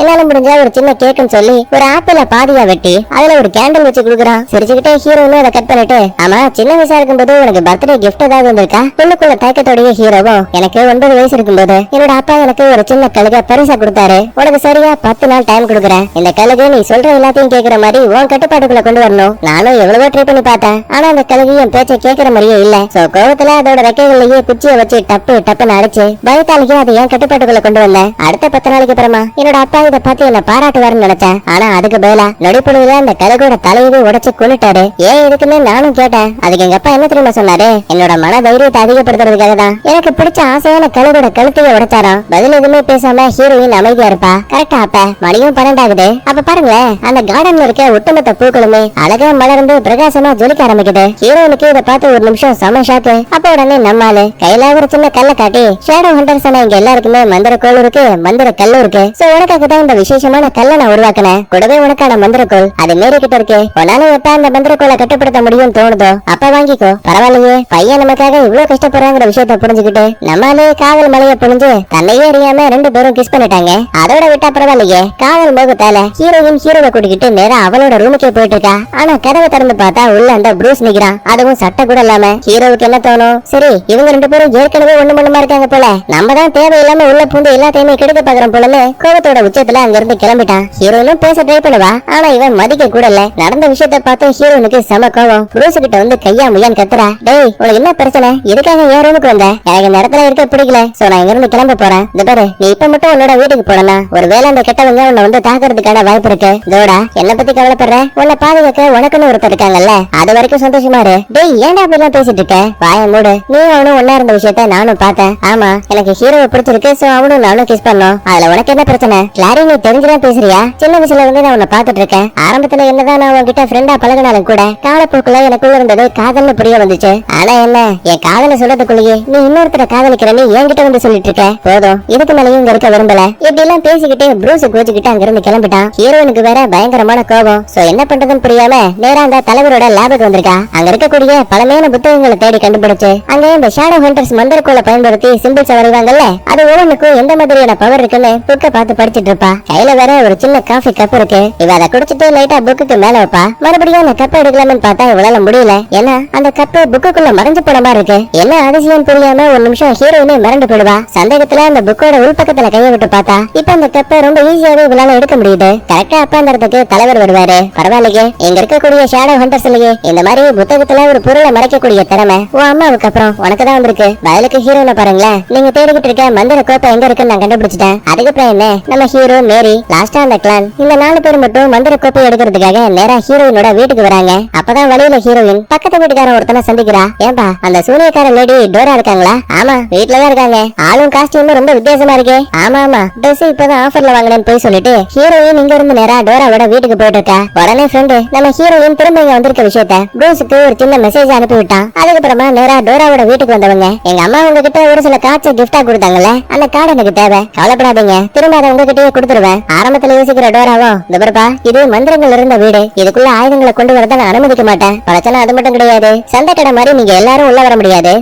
என்னால முடிஞ்சா ஒரு சின்ன கேக்குன்னு சொல்லி ஒரு ஆப்பிள பாதியா வெட்டி அதுல ஒரு கேண்டில் வச்சு குடுக்குறான். சிரிச்சுக்கிட்டே ஹீரோன்னு அதை கட் பண்ணிட்டு, ஆமா சின்ன வயசா இருக்கும்போது உனக்கு பர்த்டே கிஃப்ட் ஏதாவது வந்திருக்கா? உள்ளுக்குள்ள தயக்கத்தோடைய ஹீரோவும், எனக்கு 9 வயசு இருக்கும்போது என்னோட அப்பா எனக்கு ஒரு சின்ன கழுக பரிசா கொடுத்தாரு. உனக்கு சரியா 10 நாள் டைம் கொடுக்குறேன். இந்த கழுகு நீ சொல்ற எல்லாத்தையும் கேக்குற மாதிரி உன் கட்டுப்பாட்டுக்குள்ள கொண்டு வரணும். நானும் எவ்வளவோ ட்ரை பண்ணி பார்த்தேன், ஆனா அந்த கழுகு என் பேச்சை கேட்கிற மாதிரியே இல்ல. சோ கோவத்துல அதோட ரெக்கைகள்லயே குச்சியை வச்சு டப்பு டப்புன்னு அடிச்சு பயத்தாலேயே அதை என் கட்டுப்பாட்டுக்குள்ள கொண்டு வந்தேன். அடுத்த 10 நாளைக்கு அப்புறமா என்னோட அப்பா இதை பார்த்து என்ன பாராட்டுவாருன்னு நினைச்சேன். ஆனா அதுக்கு பதிலா நொடிப்பொழுதுல அந்த கழுகோட தலையவே உடைச்சு கொண்டுட்டாரு. ஏன் இதுக்குன்னு நானும் கேட்டேன். அதுக்கு எங்க அப்பா என்ன தெரியுமா சொன்னாரு? என்னோட மன தைரியத்தை அதிகப்படுத்துறதுக்காக தான் எனக்கு பிடிச்ச ஆசையான கழுகோட கழுத்தையே உடைச்சாராம். பதில் எதுவுமே பேசாம ஹீரோயின் அமைதியா இருப்பா. கரெக்டா அப்ப மணியும் 12 ஆகுது. அப்ப பாருங்களேன், அந்த கார்டன்ல இருக்க ஒட்டுமொத்த பூக்களுமே அழகா மலர்ந்து பிரகாசமா ஜொலிக்க ஆரம்பிக்குது. ஹீரோனுக்கு இதை பார்த்து ஒரு நிமிஷம் செம ஷாக்கு. அப்ப உடனே நம்மால கையில ஒரு சின்ன கல்லை காட்டி, ஷேடோ ஹண்டர்ஸ் இங்க எல்லாருக்குமே மந்திர கோள் இருக்கு, மந்திர கல்லு இருக்கு. சோ உனக்காக தான் இந்த விசேஷமான கல்லை நான் உருவாக்கினேன். கூடவே உனக்கான மந்திர கோள் அது மேறிக்கிட்டு இருக்கு. உன்னால எப்ப அந்த மந்திர கோளை கட்டுப்படுத்த முடியும் தோணுதோ அப்ப வாங்கிக்கோ. பரவாயில்லையே, பையன் நமக்காக இவ்வளவு கஷ்டப்படுறாங்கிற விஷயத்த புரிஞ்சுக்கிட்டு நம்மாலே காதல் மலையை பொழிஞ்சு தன்னையே அறியாம 2 பேரும் கிஸ் பண்ணிட்டாங்க. அதோட விட்டா பரவாயில்லையே, காதல் மோகத்தால ஹீரோயின் ஹீரோவை கூட்டிக்கிட்டு நேரா அவளோட ரூமுக்கே போயிட்டு இருக்கா. ஆனா கதவை திறந்து பார்த்தா உள்ள அந்த ப்ரூஸ் நிக்கிறான். அதுவும் சட்டை கூட இல்லாம. ஹீரோவுக்கு என்ன தோணும்? சரி இவங்க 2 பேரும் ஏற்கனவே ஒண்ணு மண்ணுமா இருக்காங்க போல, நம்ம தான் தேவையில்லாம உள்ள பூந்து எல்லாத்தையுமே கெடுக்க பாக்குறோம் போலன்னு கோபத்தோட உச்சத்துல அங்க இருந்து கிளம்பிட்டான். ஹீரோயினும் பேச ட்ரை பண்ணுவா, ஆனா இவன் மதிக்க கூட இல்ல. நடந்த விஷயத்த பார்த்து ஹீரோனுக்கு செம கோவம். ப்ரூஸ் கிட்ட வந்து கையா முயன் கத்துறா, டேய் உனக்கு என்ன பிரச்சனை? எதுக்காக என் ரூமுக்கு வந்த? எனக்கு இந்த இடத்துல இருக்க பிடிக்கல, சோ நான் இங்க இருந்து கிளம்ப போறேன். இந்த பாரு, நீ இப்ப மட்டும் உன்னோட வீட்டுக்கு போனா ஒருவேளை அந்த கெட்டவங்க உன்னை வந்து தாக்குறதுக்கான வாய்ப்பு இருக்கு. இதோட என்ன பத்தி கவலைப்படுற? உன்னை பாதுகாக்க உனக்குன்னு ஒருத்தர் இருக்காங்கல்ல, அது வரைக்கும் சந்தோஷமா இரு. டேய் ஏன்டா அப்படி எல்லாம் பேசிட்டு இருக்க? வாய மூடு. நீ அவனும் ஒன்னா இருந்த விஷயத்த நானும் பார்த்தேன். ஆமா எனக்கு ஹீரோவை பிடிச்சிருக்கு, சோ அவனும் நானும் கிஸ் பண்ணோம். அதுல உனக்கு என்ன பிரச்சனை? கிளாரி நீ தெரிஞ்சுதான் பேசுறியா? சின்ன வயசுல இருந்து நான் உன்னை பாத்துட்டு இருக்கேன். ஆரம்பத்துல என்னதான் நான் உன்கிட்ட ஃப்ரெண்டா பழகினாலும் கூட காலப்போக்குள்ள எனக்குள்ள இருந்தது காதல்னு புரிய வந்துச்சு. ஆனா என்ன, என் காதலை சொல்றதுக்குள்ளேயே நீ இன்னொருத்தர காதலிக்கிறேன்னு என்கிட்ட வந்து சொல்லிட்டு இருக்க. போதும், இதுக்கு மேலேயும் இங்க இருக்க விரும்பல. இப்படி எல்லாம் பேசிக்கிட்டு ப்ரூஸ் கோச்சுக்கிட்டு அங்க இருந்து கிளம்பிட்டான். ஹீரோனுக்கு வேற பயங்கரமான கோபம். சோ என்ன பண்றதுன்னு புரியாம நேரா அந்த தலைவரோட லேபுக்கு வந்திருக்கா. அங்க இருக்கக்கூடிய பழமையான புத்தகங்களை தேடி கண்டுபிடிச்சு அங்க இந்த ஷேடோ ஹண்டர்ஸ் மந்திரக்கோளை பயன்படுத்தி சிம்பிள்ஸ் வரைவாங்கல்ல, அது ஒவ்வொன்றுக்கும் எந்த மாதிரியான பவர் இருக்குன்னு புக்க பார்த்து படிச்சிட்டு இருப்பா. கையில வேற ஒரு சின்ன காஃபி கப் இருக்கு. இவ அதை குடிச்சிட்டு லைட்டா புக்குக்கு மேல வைப்பா. மறுபடியும் அந்த கப்பை எடுக்கலாம்னு பார்த்தா இவளால முடியல. ஏன்னா அந்த கப்பு புக்குக்குள்ள மறைஞ்சு போன மாதிரி இருக்கு. என்ன அதிசயம் புரியாம ஒரு நிமிஷம் ஹீரோயினே மிரண்டு போடுவா. சந்தேகத்துல அந்த புக்கோட உள்பக்கத்துல கைய விட்டு பார்த்தா இப்ப அந்த கப்பை ரொம்ப ஈஸியாவே இவளால எடுக்க முடியுது. கரெக்டா அப்ப அந்த இடத்துக்கு தலைவர் வருவாரு. பரவாயில்லையே, இங்க இருக்கக்கூடிய ஷேடோ ஹண்டர்ஸ் இல்லையே இந்த மாதிரி புத்தகத்துல ஒரு பொருளை மறைக்கக்கூடிய திறமை உன் அம்மாவுக்கு அப்புறம் உனக்கு தான் வந்திருக்கு. பதிலுக்கு ஹீரோனை பாருங்களேன், நீங்க தேடிக்கிட்டு இருக்க மந்திர கோப்பை எங்க இருக்குன்னு நான் கண்டுபிடிச்சிட்டேன். அதுக்கப்புறம் என்ன, நம்ம ஹீரோ மேரி லாஸ்டா அந்த கிளான் இந்த 4 பேர் மட்டும் மந்திர கோப்பை எடுக்கிறதுக்காக நேரா ஹீரோயினோட வீட்டுக்கு வராங்க. அப்பதான் வழியில ஹீரோயின் பக்கத்து வீட்டுக்காரன் ஒருத்தனை சந்திக்கிறா. ஏன்பா அந்த சூனியக்கார லேடி டோரா இருக்காங்களா? ஆமா வீட்டுலதான் இருக்காங்க. ஆளும் காஸ்டியூம் ரொம்ப வித்தியாசமா இருக்கே. ஆமா ஆமா ட்ரெஸ் இப்பதான் ஆஃபர்ல வாங்கினேன்னு போய் சொல்லிட்டு ஹீரோயின் இங்க இருந்து நேரா டோராவோட வீட்டுக்கு போயிட்டு இருக்கா. உடனே ஃப்ரெண்டு நம்ம ஹீரோயின் திரும்ப இங்க வந்திருக்க விஷயத்த ப்ரூஸுக்கு ஒரு சின்ன மெசேஜ் அனுப்பி விட்டான். அதுக்கப்புறமா நேரா டோராவோட வீட்டுக்கு வந்தவங்க, எங்க அம்மா உங்ககிட்ட ஒரு சில கார்ட்ஸ் கிஃப்டா கொடுத்தாங்கல்ல, அந்த கார்டு எனக்கு தேவை, கவலைப்படாதீங்க திரும்ப அதை உங்ககிட்டயே கொடுத்துருவேன். ஆரம்பத்துல யோசிக்கிற டோராவும், இந்த பாருப்பா இது மந்திரங்கள் இருந்த வீடு, இதுக்குள்ள ஆயுதங்களை கொண்டு வரத நான் அனுமதிக்க மாட்டேன். பிரச்சனை அது மட்டும் கிடையாது, சந்தை கடை மாதிரி நீங்க எல்லாரும் உள்ள வர முடியாது,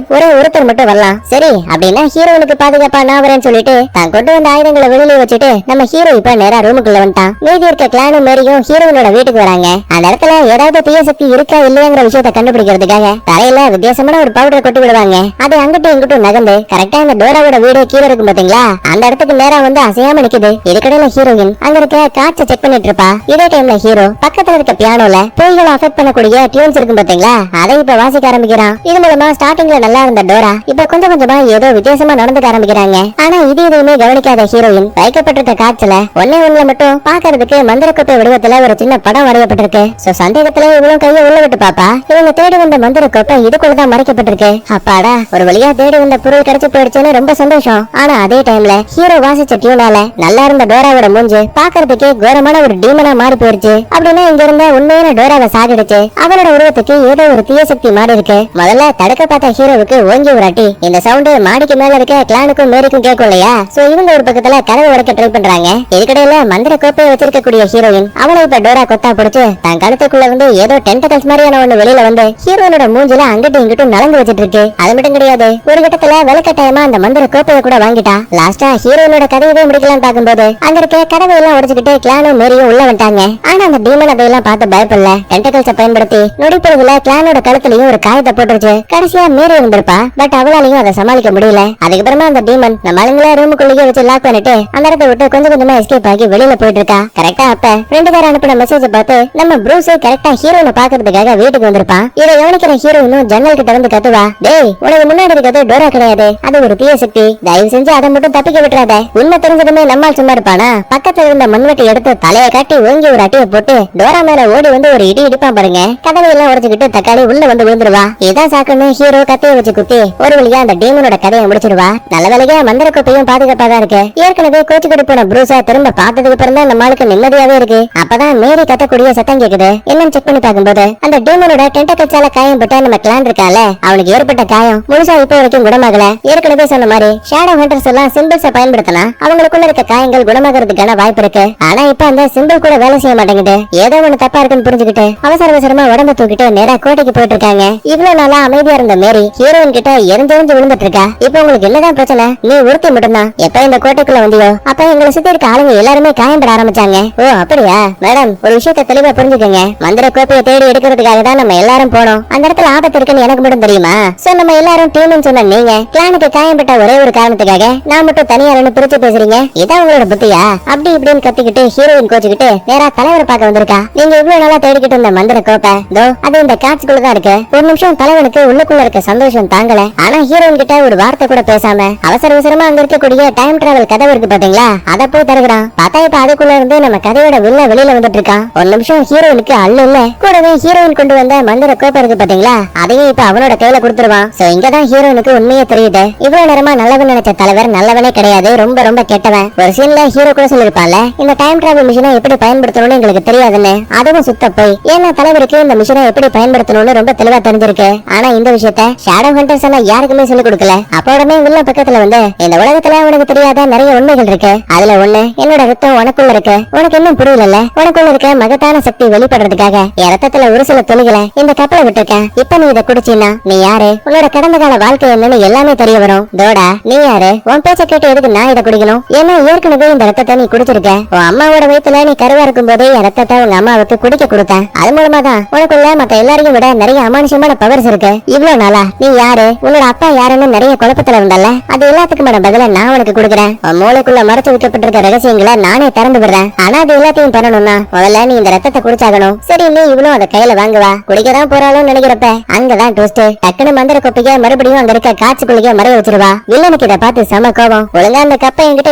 ஒருத்தர் மட்டும் வரலாம். சரி அப்படின்னா ஹீரோனுக்கு பாதுகாப்பா நான் வரேன்னு சொல்லிட்டு தான் கொண்டு வந்த ஆயுதங்களை வெளியில வச்சுட்டு நம்ம ஹீரோ இப்ப நேரா ரூமுக்குள்ள வந்துட்டான். மீதி இருக்க கிளானும் மேரியும் ஹீரோனோட வீட்டுக்கு வராங்க. அந்த இடத்துல ஏதாவது தீய சக்தி இருக்கா இல்லையாங்கிற விஷயத்தை கண்டுபிடிக்கிறதுக்காக தலையில வித்தியாசமான ஒரு பவுடரை கொட்டி விடுவாங்க. அது அங்கிட்டும் இங்கிட்டும் நகர்ந்து கரெக்டா அந்த டோராவோட வீடு கீழே இருக்கும் பாத்தீங்களா, அந்த இடத்துக்கு நேரா வந்து அசையாம நிக்குது. இதுக்கடையில ஹீரோயின் அங்க இருக்க காட்சை செக் பண்ணிட்டு இருப்பா. இதே டைம்ல ஹீரோ பக்கத்துல இருக்க பியானோல பொய்களை அஃபெக்ட் பண்ணக்கூடிய டியூன்ஸ் இருக்கும் பாத்தீங்களா, அதை இப்ப வாசிக்க ஆரம்பிக்கிறான். இது மூலமா ஸ்டார்டிங்ல நல்லா இருந்த டோரா இப்ப கொஞ்சம் கொஞ்சமா ஏதோ வித்தியாசமா நடந்துக்க ஆரம்பிக்கிறாங்க. ஆனா இது எதுவுமே கவனிக்காத ஹீரோயின் ஹீரோயின் வைக்கப்பட்டிருக்க காட்சில ஒன்னே மட்டும் பாக்குறதுக்கு மந்திர கோப்பை வடிவத்துல ஒரு சின்ன படம் வரையப்பட்டிருக்கு. சோ சந்தேகத்துல இவளும் கையை உள்ள விட்டு பாப்பா. இவங்க தேடி வந்த மந்திர கோப்பை இதுக்குள்ளதான் மறைக்கப்பட்டிருக்கு. அப்பாடா ஒரு வழியா தேடி வந்த பொருள் கிடைச்சு போயிடுச்சுன்னு ரொம்ப சந்தோஷம். ஆனா அதே டைம்ல ஹீரோ வாசிச்ச டியூனால நல்லா இருந்த டோராவோட மூஞ்சு பாக்குறதுக்கே கோரமான ஒரு டீமனா மாறி போயிருச்சு. அப்படின்னா இங்க இருந்த உண்மையான டோராவை சாடிடுச்சு. அவளோட உருவத்துக்கு ஏதோ ஒரு தீய சக்தி மாறி இருக்கு. முதல்ல தடுக்க பார்த்த ஹீரோவுக்கு ஓங்கி ஒரு அடி. இந்த சவுண்ட் மாடிக்கு மேல இருக்க கிளானுக்கும் மேரிக்கும் கேட்கும் இல்லையா? சோ இவங்க ஒரு பக்கத்துல கதவை உடைக்க ட்ரை பண்றாங்க. இதுக்கிடையில மந்திர கோப்பையை வச்சிருக்கக்கூடிய ஹீரோயின் அவளை இப்ப டோரா கொத்தா பிடிச்சு தன் கழுத்துக்குள்ள வந்து ஏதோ டென்டகல்ஸ் மாதிரியான ஒண்ணு வெளியில வந்து ஹீரோனோட மூஞ்சில அங்கிட்டும் இங்கிட்டும் நலங்கு வச்சிட்டு இருக்கு. அது மட்டும் கிடையாது, ஒரு கட்டத்துல விளக்கட்டாயமா அந்த மந்திர கோப்பையை கூட வாங்கிட்டா. லாஸ்டா ஹீரோனோட கதையவே முடிக்கலாம் பார்க்கும்போது அங்க இருக்க கதவை எல்லாம் உடைச்சுக்கிட்டு கிளானும் மேரியும் உள்ள வந்துட்டாங்க. ஆனா அந்த டீமன் அதையெல்லாம் பார்த்து பயப்படல. டென்டகல்ஸை பயன்படுத்தி நொடிப்பொழுதுல கிளானோட கழுத்துலயும் ஒரு காயத்தை போட்டுருச்சு. கடைசியா மேரி இருந்திருப்பா. பட் அவளாலையும் அதை சமாளிக்க முடியல. அதுக்கப்புறமா அந்த டீமன் நம்ம ஆளுங்களை ரூமுக்குள்ளேயே வச்சு லாக் பண்ணிட்டு அந்த இடத்தை விட்டு கொஞ்சம் கொஞ்சமா எஸ்கேப் ஆகி வெளியில போயிட்டு இருக்கா. கரெக்டா அப்ப ரெண்டு பேர் அனுப்பின மெசேஜ் பார்த்து நம்ம ப்ரூஸ் கரெக்டா ஹீரோனை பாக்குறதுக்காக வீட்டுக்கு வந்திருப்பான். இதை கவனிக்கிற ஹீரோயினும் ஜன்னல் கிட்ட வந்து கத்துவா, டேய் உனக்கு முன்னாடி இருக்கிறது டோரா கிடையாது, அது ஒரு தீய சக்தி, தயவு செஞ்சு அதை மட்டும் தப்பிக்க விட்டுறாத. உண்மை தெரிஞ்சதுமே நம்மால் சும்மா இருப்பானா? பக்கத்துல இருந்த மண்வெட்டி எடுத்து தலையை காட்டி ஓங்கி ஒரு அட்டியை போட்டு டோரா மேல ஓடி வந்து ஒரு இடி இடிப்பான் பாருங்க. கதவை எல்லாம் உடைச்சுக்கிட்டு தக்காளி உள்ள வந்து விழுந்துருவா. இதான் சாக்குன்னு ஹீரோ கத்தையை வச்சு குத்தி ஒரு வழியா அந்த டீமனோட கதையை முடிச்சிருவா. நல்ல வேலையா மந்திர கோப்பையும் பாதுகாப்பா தான் இருக்கு. ஏற்கனவே கோச்சுக்கிட்டு போன ப்ரூஸா திரும்ப பார்த்ததுக்கு அப்புறம் தான் நம்மளுக்கு நிம்மதியாவே இருக்கு. அப்பதான் மேரி கத்தக்கூடிய சத்தம் கேக்குது. என்னன்னு செக் பண்ணி பார்க்கும்போது அந்த டீமனோட டென்டகல்ஸால காயம் பட்ட நம்ம கிளான் இருக்கால, அவனுக்கு ஏற்பட்ட காயம் முழுசா இப்ப வரைக்கும் குணமாகல. ஏற்கனவே சொன்ன மாதிரி ஷேடோ ஹண்டர்ஸ் எல்லாம் சிம்பிள்ஸை பயன்படுத்தினா அவங்களுக்குள்ள இருக்க காயங்கள் குணமாகறதுக்கான வாய்ப்பு இருக்கு. ஆனா இப்ப அந்த சிம்பிள் கூட வேலை செய்ய மாட்டேங்குது. ஏதோ ஒண்ணு தப்பா இருக்குன்னு புரிஞ்சுக்கிட்டு அவசர அவசரமா உடம்ப தூக்கிட்டு நேரா கோட்டைக்கு போயிட்டு இருக்காங்க. இவ்வளவு நாளா அமைதியா இருந்த மேரி ஹீரோயின் கிட்ட எரிஞ்செறிஞ்சு விழுந்துட்டு இருக்கா. இப்ப உங்களுக்கு என்னதான் பிரச்சனை? நீ ஒருத்தி மட்டும்தான் எப்ப இந்த கோட்டைக்குள்ள வந்தியோ அப்ப எங்களை சுத்தி இருக்க ஆளுங்க எல்லாருமே காயம்பட ஆரம்பிச்சாங்க. ஓ அப்படியா மேடம், ஒரு விஷயத்த தெளிவா புரிஞ்சுக்கங்க. மந்திர கோப்பையை தேடி எடுக்கிறதுக்காக தான் நம்ம எல்லாரும் போனோம். அந்த இடத்துல ஆபத்து இருக்குன்னு எனக்கு மட்டும் தெரியுமா? சோ நம்ம எல்லாரும் டீம்னு சொன்ன நீங்க கிளானுக்கு காயம்பட்ட ஒரே ஒரு காரணத்துக்காக நான் மட்டும் தனியா ரெண்டு பிரிச்சு பேசுறீங்க. இதான் உங்களோட புத்தியா? அப்படி இப்படின்னு கத்திக்கிட்டு ஹீரோயின் கோச்சுக்கிட்டு நேரா தலைவரை பார்க்க வந்திருக்கா. நீங்க இவ்வளவு நாளா தேடிக்கிட்டு இருந்த மந்திர கோப்பை தோ அது இந்த காட்சிக்குள்ளதான் இருக்கு. ஒரு நிமிஷம் தலைவனுக்கு உள்ளுக்குள்ள இருக்க சந்தோஷம் தாங்கல. ஆனா ஹீரோயின் கிட்ட ஒரு வார்த்தை கூட பேசாம அவசர அவசரமா அங்க இருக்கக்கூடிய டைம் டிராவல் கதவு இருக்கு பாத்தீங்களா, அத போய் தருகிறான். பார்த்தா இப்ப அதுக்குள்ள இருந்து நம்ம கதையோட வில்ல வெளியில வந்துட்டு இருக்கான். ஒரு நிமிஷம் ஹீரோயினுக்கு அல்ல இல்ல கூடவே ஹீரோயின் கொண்டு வந்த மந்திர கோப்பை இருக்கு பாத்தீங்களா, அதையும் இப்ப அவனோட கையில கொடுத்துருவான். சோ இங்கதான் ஹீரோயினுக்கு உண்மையே தெரியுது. இவ்வளவு நேரமா நல்லவன் நினைச்ச தலைவர் நல்லவனே கிடையாது, ரொம்ப ரொம்ப கெட்டவன். ஒரு சீன்ல ஹீரோ கூட சொல்லிருப்பான்ல, இந்த டைம் டிராவல் மிஷினை எப்படி பயன்படுத்தணும்னு எங்களுக்கு தெரியாதுன்னு. அதுவும் சுத்த போய். ஏன்னா தலைவருக்கு இந்த மிஷினை எப்படி பயன்படுத்தணும்னு ரொம்ப தெளிவா தெரிஞ்சிருக்கு. ஆனா இந்த விஷயத்த ஷேடோ ஹண்டர்ஸ் எல்லாம் யாருக்குமே சொல்லிக் கொடுக்கல. அப்ப உடனே உள்ள பக்கத்துல வந்து இந்த உலகத்துல உனக்கு தெரியாத நிறைய உண்மைகள் இருக்கு. அதுல ஒண்ணு என்னோட ரத்தம் உனக்குள்ள இருக்கு. உனக்கு இன்னும் புரியல, உனக்குள்ள இருக்க மகத்தான சக்தி வெளிப்படுறதுக்காக என் ரத்தத்துல ஒரு சில துளிகளை இந்த கப்பலை விட்டுருக்கேன். இப்ப நீ இதை குடிச்சின்னா நீ யாரு, உன்னோட கடந்த கால வாழ்க்கை என்னன்னு எல்லாமே தெரிய வரும். தோடா நீ யாரு, உன் பேச்ச கேட்டு எதுக்கு நான் இதை குடிக்கணும்? ஏன்னா ஏற்கனவே இந்த ரத்தத்தை நீ குடிச்சிருக்க. உன் அம்மாவோட வயித்துல நீ கருவா இருக்கும் போதே என் ரத்தத்தை உங்க அம்மாவுக்கு குடிக்க கொடுத்தேன். அது மூலமா தான் உனக்குள்ள மத்த எல்லாரையும் விட நிறைய அமானுஷமான பவர்ஸ் இருக்கு. இவ்வளவு நாளா நீ யாரு, உன்னோட அப்பா யாருன்னு நிறைய குழப்பத்துல இருந்தல்ல, அது எல்லாத்துக்குமான பதில நான் உனக்கு கொடுக்குறேன். உன் மூளைக்குள்ள மறைச்சு வைக்கப்பட்டிருக்க ரகசியங்களை நானே திறந்து விடுறேன். ஆனா அது எல்லாத்தையும் பண்ணணும்னா முதல்ல நீ இந்த ரத்தத்தை குடிச்சாகணும். சரி நீ இவ்வளவு அதை கையில வாங்குவா, குடிக்கதான் போறாலும் நினைக்கிறப்ப அங்கதான் ட்விஸ்ட். டக்குனு மந்திர கொப்பைய மறுபடியும் அங்க இருக்க காட்சிக்குள்ளேயே மறைய வச்சிருவா. வில்லனுக்கு இதை பார்த்து செம கோபம். ஒழுங்கா அந்த கப்பை என்கிட்ட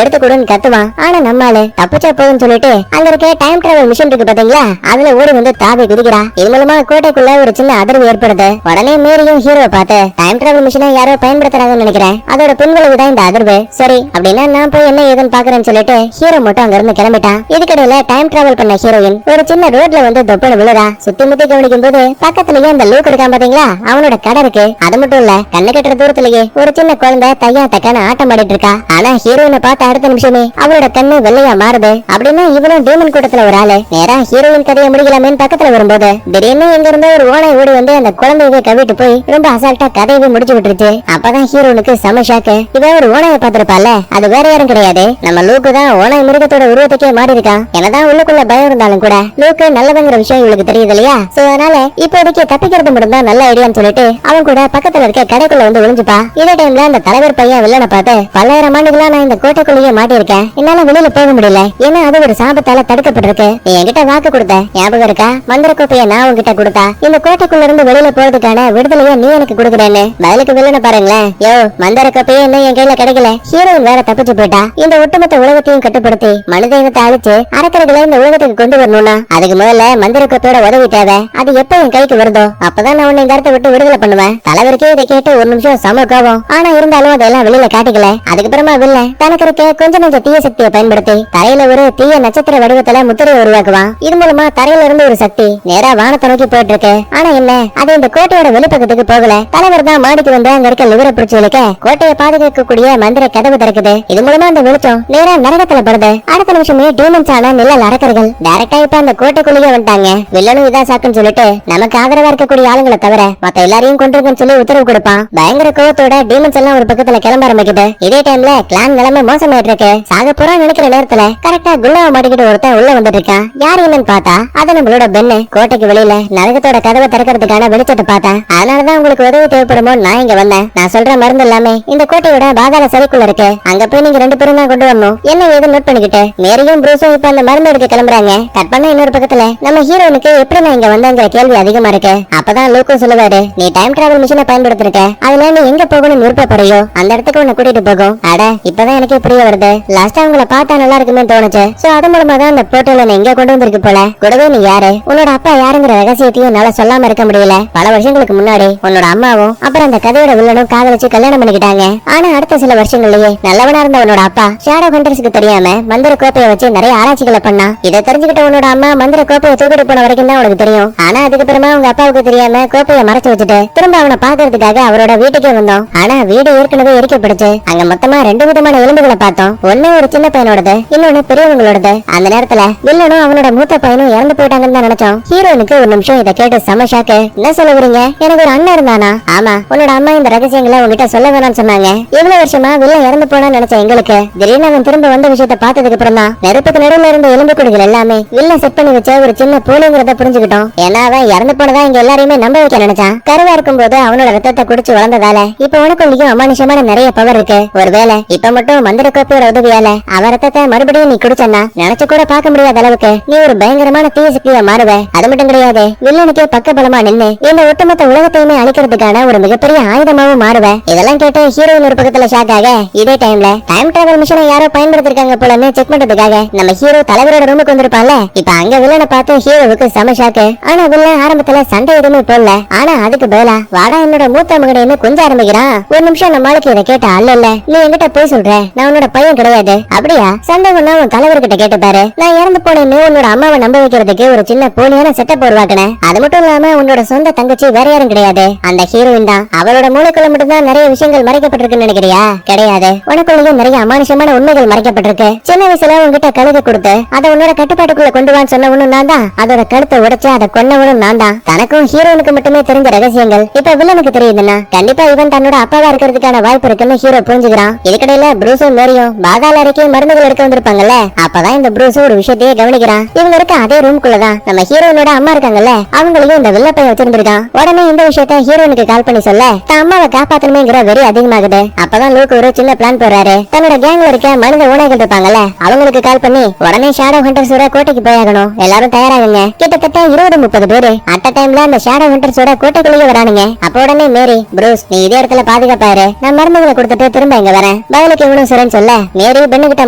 எடுத்துக்கூடுன்னு கத்துவான். ஆனா நம்மால தப்பிச்சா போதுன்னு சொல்லிட்டு அங்க இருக்க டைம் டிராவல் மிஷின் இருக்கு பாத்தீங்களா, அதுல ஓடி வந்து தாவி குதிக்கிறா. இது மூலமா கோட்டைக்குள்ள ஒரு சின்ன அதிர்வு ஏற்படுது. உடனே மேரியும் ஹீரோ பார்த்து டைம் டிராவல் மிஷினை யாரோ பயன்படுத்துறாங்கன்னு நினைக்கிறேன், அதோட பின்விளைவு தான் இந்த அதிர்வு. சரி அப்படின்னா நான் போய் என்ன ஏதுன்னு பாக்குறேன்னு சொல்லிட்டு ஹீரோ மட்டும் அங்க இருந்து கிளம்பிட்டான். இதுக்கிடையில டைம் டிராவல் பண்ண ஹீரோயின் ஒரு சின்ன ரோட்ல வந்து தொப்புன்னு விழுறா. சுத்தி முத்தி கவனிக்கும் போது பக்கத்துலயே அந்த லூக் இருக்கான் பாத்தீங்களா, அவனோட கடை இருக்கு. அது மட்டும் இல்ல கண்ணு கட்டுற தூரத்திலேயே ஒரு சின்ன குழந்தை தையா தக்கான ஆட்டம் ஆடிட்டு இருக்கா. ஆனா ஹீரோயினை பார்த்த அடுத்த நிமிஷமே அவளோட கண்ணு வெள்ளையா மாறுது. அப்படின்னா இவனும் டீமன் கூட்டத்துல ஒரு ஆளு. நேரா ஹீரோயின் கதையை முடிக்கலாமேன்னு பக்கத்துல வரும்போது திடீர்னு எங்க இருந்த ஒரு ஓனை ஓடி வந்து அந்த குழந்தையவே கவிட்டு போய் ரொம்ப அசால்ட்டா கதையவே முடிச்சு விட்டுருச்சு. அப்பதான் ஹீரோனுக்கு செம ஷாக்கு. இவன் ஒரு ஓனையை பார்த்திருப்பால, அது வேற யாரும் கிடையாது, நம்ம லூக்கு தான். ஓனை மிருகத்தோட உருவத்துக்கே மாறி இருக்கான். என்னதான் உள்ளுக்குள்ள பயம் இருந்தாலும் கூட லூக்கு நல்லவங்கிற விஷயம் இவளுக்கு தெரியுது இல்லையா. சோ அதனால இப்போதைக்கு தப்பிக்கிறது மட்டும் தான் நல்ல ஐடியான்னு சொல்லிட்டு அவன் கூட பக்கத்துல இருக்க கடைக்குள்ள வந்து ஒளிஞ்சுப்பா. இதே டைம்ல அந்த தலைவர் பையன் வில்லனை பார்த்து, பல்லாயிரம் ஆண்டுகளா நான் இந்த கோட்டைக்குள்ளேயே மாட்டிருக்கேன், என்னால வெளியில போக முடியல, ஏன்னா அது ஒரு சாபத்தால தடுக்கப்பட்டிருக்கு. நீ என்கிட்ட வாக்கு கொடுத்த ஞாபகம் இருக்கா? மந்திர கோப்பையை நான் உன்கிட்ட கொடுத்தா இந்த கோட்டைக்குள்ள இருந்து வெளியில போறதுக்கான விடுதலையை நீ எனக்கு கொடுக்குறேன்னு. பதிலுக்கு வில்லனை பாருங்களேன், யோ மந்திர கோப்பையே இன்னும் என் கையில கிடைக்கல, ஹீரோயின் வேற தப்பிச்சு போயிட்டா இந்த ஒட்டுமொத்த உலகத்தையும் கட்டுப்படுத்தி மனித இனத்தை அழிச்சு அரக்கர்களை இந்த உலகத்துக்கு கொண்டு வரணும்னா அதுக்கு முதல்ல மந்திர கோப்பையோட உதவி தேவை. அது எப்ப என் கைக்கு வருதோ அப்பதான் நான் உன்னை இந்த இடத்தை விட்டு விடுதலை பண்ணுவேன். தலைவருக்கே இதை கேட்டு ஒரு நிமிஷம் சம கோபம். ஆனா இருந்தாலும் அதெல்லாம் வெளியில காட்டிக்கல. அதுக்கப்புறமா வில்ல தனக்கு இருக்க கொஞ்சம் கொஞ்சம் தீய சக்தியை பயன்படுத்தி தரையில ஒரு தீய நட்சத்திர வடிவத்துல முத்திரையை உருவாக்குவான். இது மூலமா தரையில இருந்து ஒரு சக்தி நேரா வானத்தை நோக்கி போயிட்டு இருக்கு. ஆனா என்ன, அது இந்த கோட்டையோட வெளிப்பக்கத்துக்கு போகல. தலைவர் தான் மாடிக்கு வந்து அங்க இருக்க லிவரை பிடிச்சு இழுக்க கோட்டையை பாதுகாக்கக்கூடிய மந்திர கதவு திறக்குது. இது மூலமா அந்த வெளிச்சம் நேரா நரகத்துல படுது. அடுத்த நிமிஷமே டீமன்ஸ் ஆன நிழல் அரக்கர்கள் டைரக்டா இப்ப அந்த கோட்டைக்குள்ளேயே வந்துட்டாங்க. வில்லனும் இதா சாக்குன்னு சொல்லிட்டு நமக்கு ஆதரவா இருக்கக்கூடிய ஆளுங்களை தவிர மத்த எல்லாரையும் கொண்டிருக்குன்னு சொல்லி உத்தரவு கொடுப்பான். பயங்கர கோவத்தோட டீமன்ஸ் எல்லாம் ஒரு பக்கத்துல கிளம்ப ஆரம்பிக்குது. இதே டைம்ல கிளான் நிலைமை மோசமாயிட்டு இருக்கு. சாக போறா நினைக்கிற நேரத்துல கரெக்டா குல்லாவை மாட்டிக்கிட்டு ஒருத்தன் உள்ள வந்துட்டு இருக்கான். யாரு என்னன்னு பார்த்தா அது நம்மளோட பெண்ணு. கோட்டைக்கு வெளியில நரகத்தோட கதவை திறக்கிறதுக்கான வெளிச்சத்தை பார்த்தேன். அதனாலதான் உங்களுக்கு உதவி தேவைப்படுமோ நான் இங்க வந்தேன். நான் சொல்ற மருந்து எல்லாமே இந்த கோட்டையோட பாதாள சிறைக்குள்ள இருக்கு. அங்க போய் நீங்க 2 பேரும் தான் கொண்டு வரணும். என்ன ஏது நோட் பண்ணிக்கிட்டு மேரியும் ப்ரூஸும் இப்ப அந்த மருந்து எடுக்க கிளம்புறாங்க. கட் பண்ண இன்னொரு பக்கத்துல நம்ம ஹீரோனுக்கு எப்படி நான் இங்க வந்தேங்கிற கேள்வி அதிகமா இருக்கு. அப்பதான் லூக்கோ சொல்லுவாரு, நீ டைம் டிராவல் மிஷினை பயன்படுத்திருக்க. அதுல நீ எங்க போகணும்னு விருப்பப்படுறியோ அந்த இடத்துக்கு உன்னை கூட்டிட்டு போகும். அட இப்பதான் எனக்கு புரிய வருது. லாஸ்டா உங்களை பார்த்தா நல்லா இருக்குமே தோணுச்சு. சோ அது மூலமா தான் அந்த போர்ட்டல் என்ன எங்க கொண்டு வந்திருக்கு போல. கூடவே நீ யாரு, உன்னோட அப்பா யாருங்கிற ரகசியத்தையும் என்னால சொல்லாம இருக்க முடியல. பல வருஷங்களுக்கு முன்னாடி உன்னோட அம்மாவும் அப்புறம் அந்த கதையோட வில்லனும் காதலிச்சு கல்யாணம் பண்ணிக்கிட்டாங்க. ஆனா அடுத்த சில வருஷங்கள்லயே நல்லவனா இருந்த உன்னோட அப்பா ஷேடோ ஹண்டர்ஸ்க்கு தெரியாம மந்திர கோப்பையை வச்சு நிறைய ஆராய்ச்சிகளை பண்ணா. இதை தெரிஞ்சுக்கிட்ட உன்னோட அம்மா மந்திர கோப்பையை தூக்கிட்டு போன வரைக்கும் தான் உனக்கு தெரியும். ஆனா அதுக்கப்புறமா உங்க அப்பாவுக்கு தெரியாம கோப்பையை மறைச்சு வச்சுட்டு திரும்ப அவனை பாக்குறதுக்காக அவரோட வீட்டுக்கே வந்தோம். ஆனா வீடு ஏற்கனவே எரிக்கப்படுச்சு. அங்க மொத்தமா 2 விதமான எலும்புகளை பார்த்தோம். ஒண்ணு ஒரு சின்ன பையனோடது, இன்னொன்னு பெரியவங்களோடது. அந்த நேரத்துல வில்லனும் அவனோட மூத்த பையனும் இறந்து போயிட்டாங்கன்னு தான் நினைச்சோம். ஹீரோனுக்கு ஒரு நிமிஷம் இதை கேட்டு செம ஷாக்கு. என்ன சொல்ல வரீங்க, எனக்கு ஒரு அண்ணன் இருந்தானா? ஆமா, உன்னோட அம்மா இந்த ரகசியங்களை உங்ககிட்ட சொல்ல வேணாம்னு சொன்னாங்க. இவ்வளவு வருஷமா வில்லன் இறந்து போனான்னு நினைச்ச எங்களுக்கு திடீர்னு அவன் திரும்ப வந்த விஷயத்தை பார்த்ததுக்கு அப்புறம் தான் நெருப்புக்கு நடுவுல இருந்த எலும்பு கூடுகள் எல்லாமே வில்லன் செட் பண்ணி வச்ச ஒரு சின்ன போலிங்கிறத புரிஞ்சுக்கிட்டோம். ஏன்னா அவன் இறந்து போனதா இங்க எல்லாரையுமே நம்ப வைக்க நினைச்சான். கருவா இருக்கும் போது அவனோட ரத்தத்தை குடிச்சு வளர்ந்ததால இப்ப உனக்குள்ளயும் அமானுஷமான நிறைய பவர் இருக்கு. ஒருவேளை இப்ப மட்டும் மந்திர கோப்பையோட உதவியால அவன் ரத்தத்தை மறுபடியும் நீ குடிச்சனா நினைச்சு கூட பார்க்க முடியாத அளவுக்கு நீ ஒரு பயங்கரமான தீய சக்தியா மாறுவ. அது மட்டும் கிடையாது, வில்லனுக்கே பக்க பலமா நின்னு இந்த ஒட்டுமொத்த உலகத்தையுமே அழிக்கிறதுக்கான ஒரு மிகப்பெரிய ஆயுதமாவும் மாறுவ. இதெல்லாம் கேட்டு ஹீரோயின் ஒரு பக்கத்துல ஷாக் ஆக இதே டைம்ல டைம் டிராவல் மிஷனை யாரோ பயன்படுத்திருக்காங்க போலன்னு செக் பண்றதுக்காக நம்ம ஹீரோ தலைவரோட ரூமுக்கு வந்திருப்பான்ல. இப்ப அங்க வில்லனை பார்த்து ஹீரோவுக்கு செம ஷாக்கு. ஆனா வில்லன் ஆரம்பத்துல சண்டை எதுவுமே போடல. ஆனா அதுக்கு பதிலா வாடா என்னோட மூத்த மகனு கொஞ்சம் ஆரம்பிக்கிறான். ஒரு நிமிஷம் நம்மளுக்கு இதை கேட்ட அல்ல, நீ என்கிட்ட போய் சொல்ற, நான் உன்னோட பையன் கிடையாது. அப்படியா? சண்டை ஒண்ணா உன் தலைவர்கிட்ட கேட்டு பாரு. நான் இறந்து போனேன்னு உன்னோட அம்மாவை நம்ப வைக்கிறதுக்கு ஒரு சின்ன போலியான செட்டப் உருவாக்கினேன். அது மட்டும் இல்லாம உன்னோட சொந்த தங்கச்சி வேற யாரும் கிடையாது, அந்த ஹீரோயின் தான். அவளோட மூளைக்குள்ள மட்டும் தான் நிறைய விஷயங்கள் மறைக்கப்பட்டிருக்குன்னு நினைக்கிறியா? கிடையாது, உனக்குள்ளேயும் நிறைய அமானுஷமான உண்மைகள் மறைக்கப்பட்டிருக்கு. சின்ன வயசுல உன்கிட்ட கழுதை கொடுத்து அதை உன்னோட கட்டுப்பாட்டுக்குள்ள கொண்டு வான்னு சொன்னவனும் நான் தான். அதோட கழுத்தை உடைச்சு அதை கொன்னவனும் நான் தான். தனக்கும் ஹீரோனுக்கு மட்டுமே தெரிஞ்ச ரகசியங்கள் இப்ப வில்லனுக்கு தெரியுதுன்னா கண்டிப்பா இவன் தன்னோட அப்பாவா இருக்கிறதுக்கான வாய்ப்பு இருக்குன்னு ஹீரோ புரிஞ்சுக்கிறான். இதுக்கடையில ப்ரூஸும் மேரியும் பாதாள அறைக்கு மருந்துகள் எடுக்க வந்திருப்பாங்கல்ல. அப்பதான் இந்த ப்ரூஸ் ஒரு விஷயத்தையே கவனிக்கிறான். இவங்க இருக்க அதே ரூம்குள்ளதான் நம்ம ஹீரோனோட அம்மா இருக்காங்கல்ல, அவங்களையும் இந்த வில்லப்பைய வச்சிருந்திருக்கான். உடனே இந்த விஷயத்த ஹீரோனுக்கு கால் பண்ணி சொல்ல தான் அம்மாவை காப்பாத்தணுமேங்கிற வெறி அதிகமாகுது. அப்பதான் லூக் ஒரு சின்ன பிளான் போறாரு. தன்னோட கேங்ல இருக்க மனித ஓனைகள் இருப்பாங்கல்ல, அவங்களுக்கு கால் பண்ணி உடனே ஷேடோ ஹண்டர்ஸோட கோட்டைக்கு போயாகணும், எல்லாரும் தயாராகுங்க. கிட்டத்தட்ட 20-30 பேரு அட் அ டைம்ல அந்த ஷேடோ ஹண்டர்ஸோட கோட்டைக்குள்ளேயே வரானுங்க. அப்ப உடனே மேரி, ப்ரூஸ் நீ இதே இடத்துல பாதுகாப்பாரு, நான் மருந்துகளை கொடுத்துட்டு திரும்ப இங்க வரேன். பதிலுக்கு இவனும் சுரன் சொல்ல மேரி பெண்ணு கிட்ட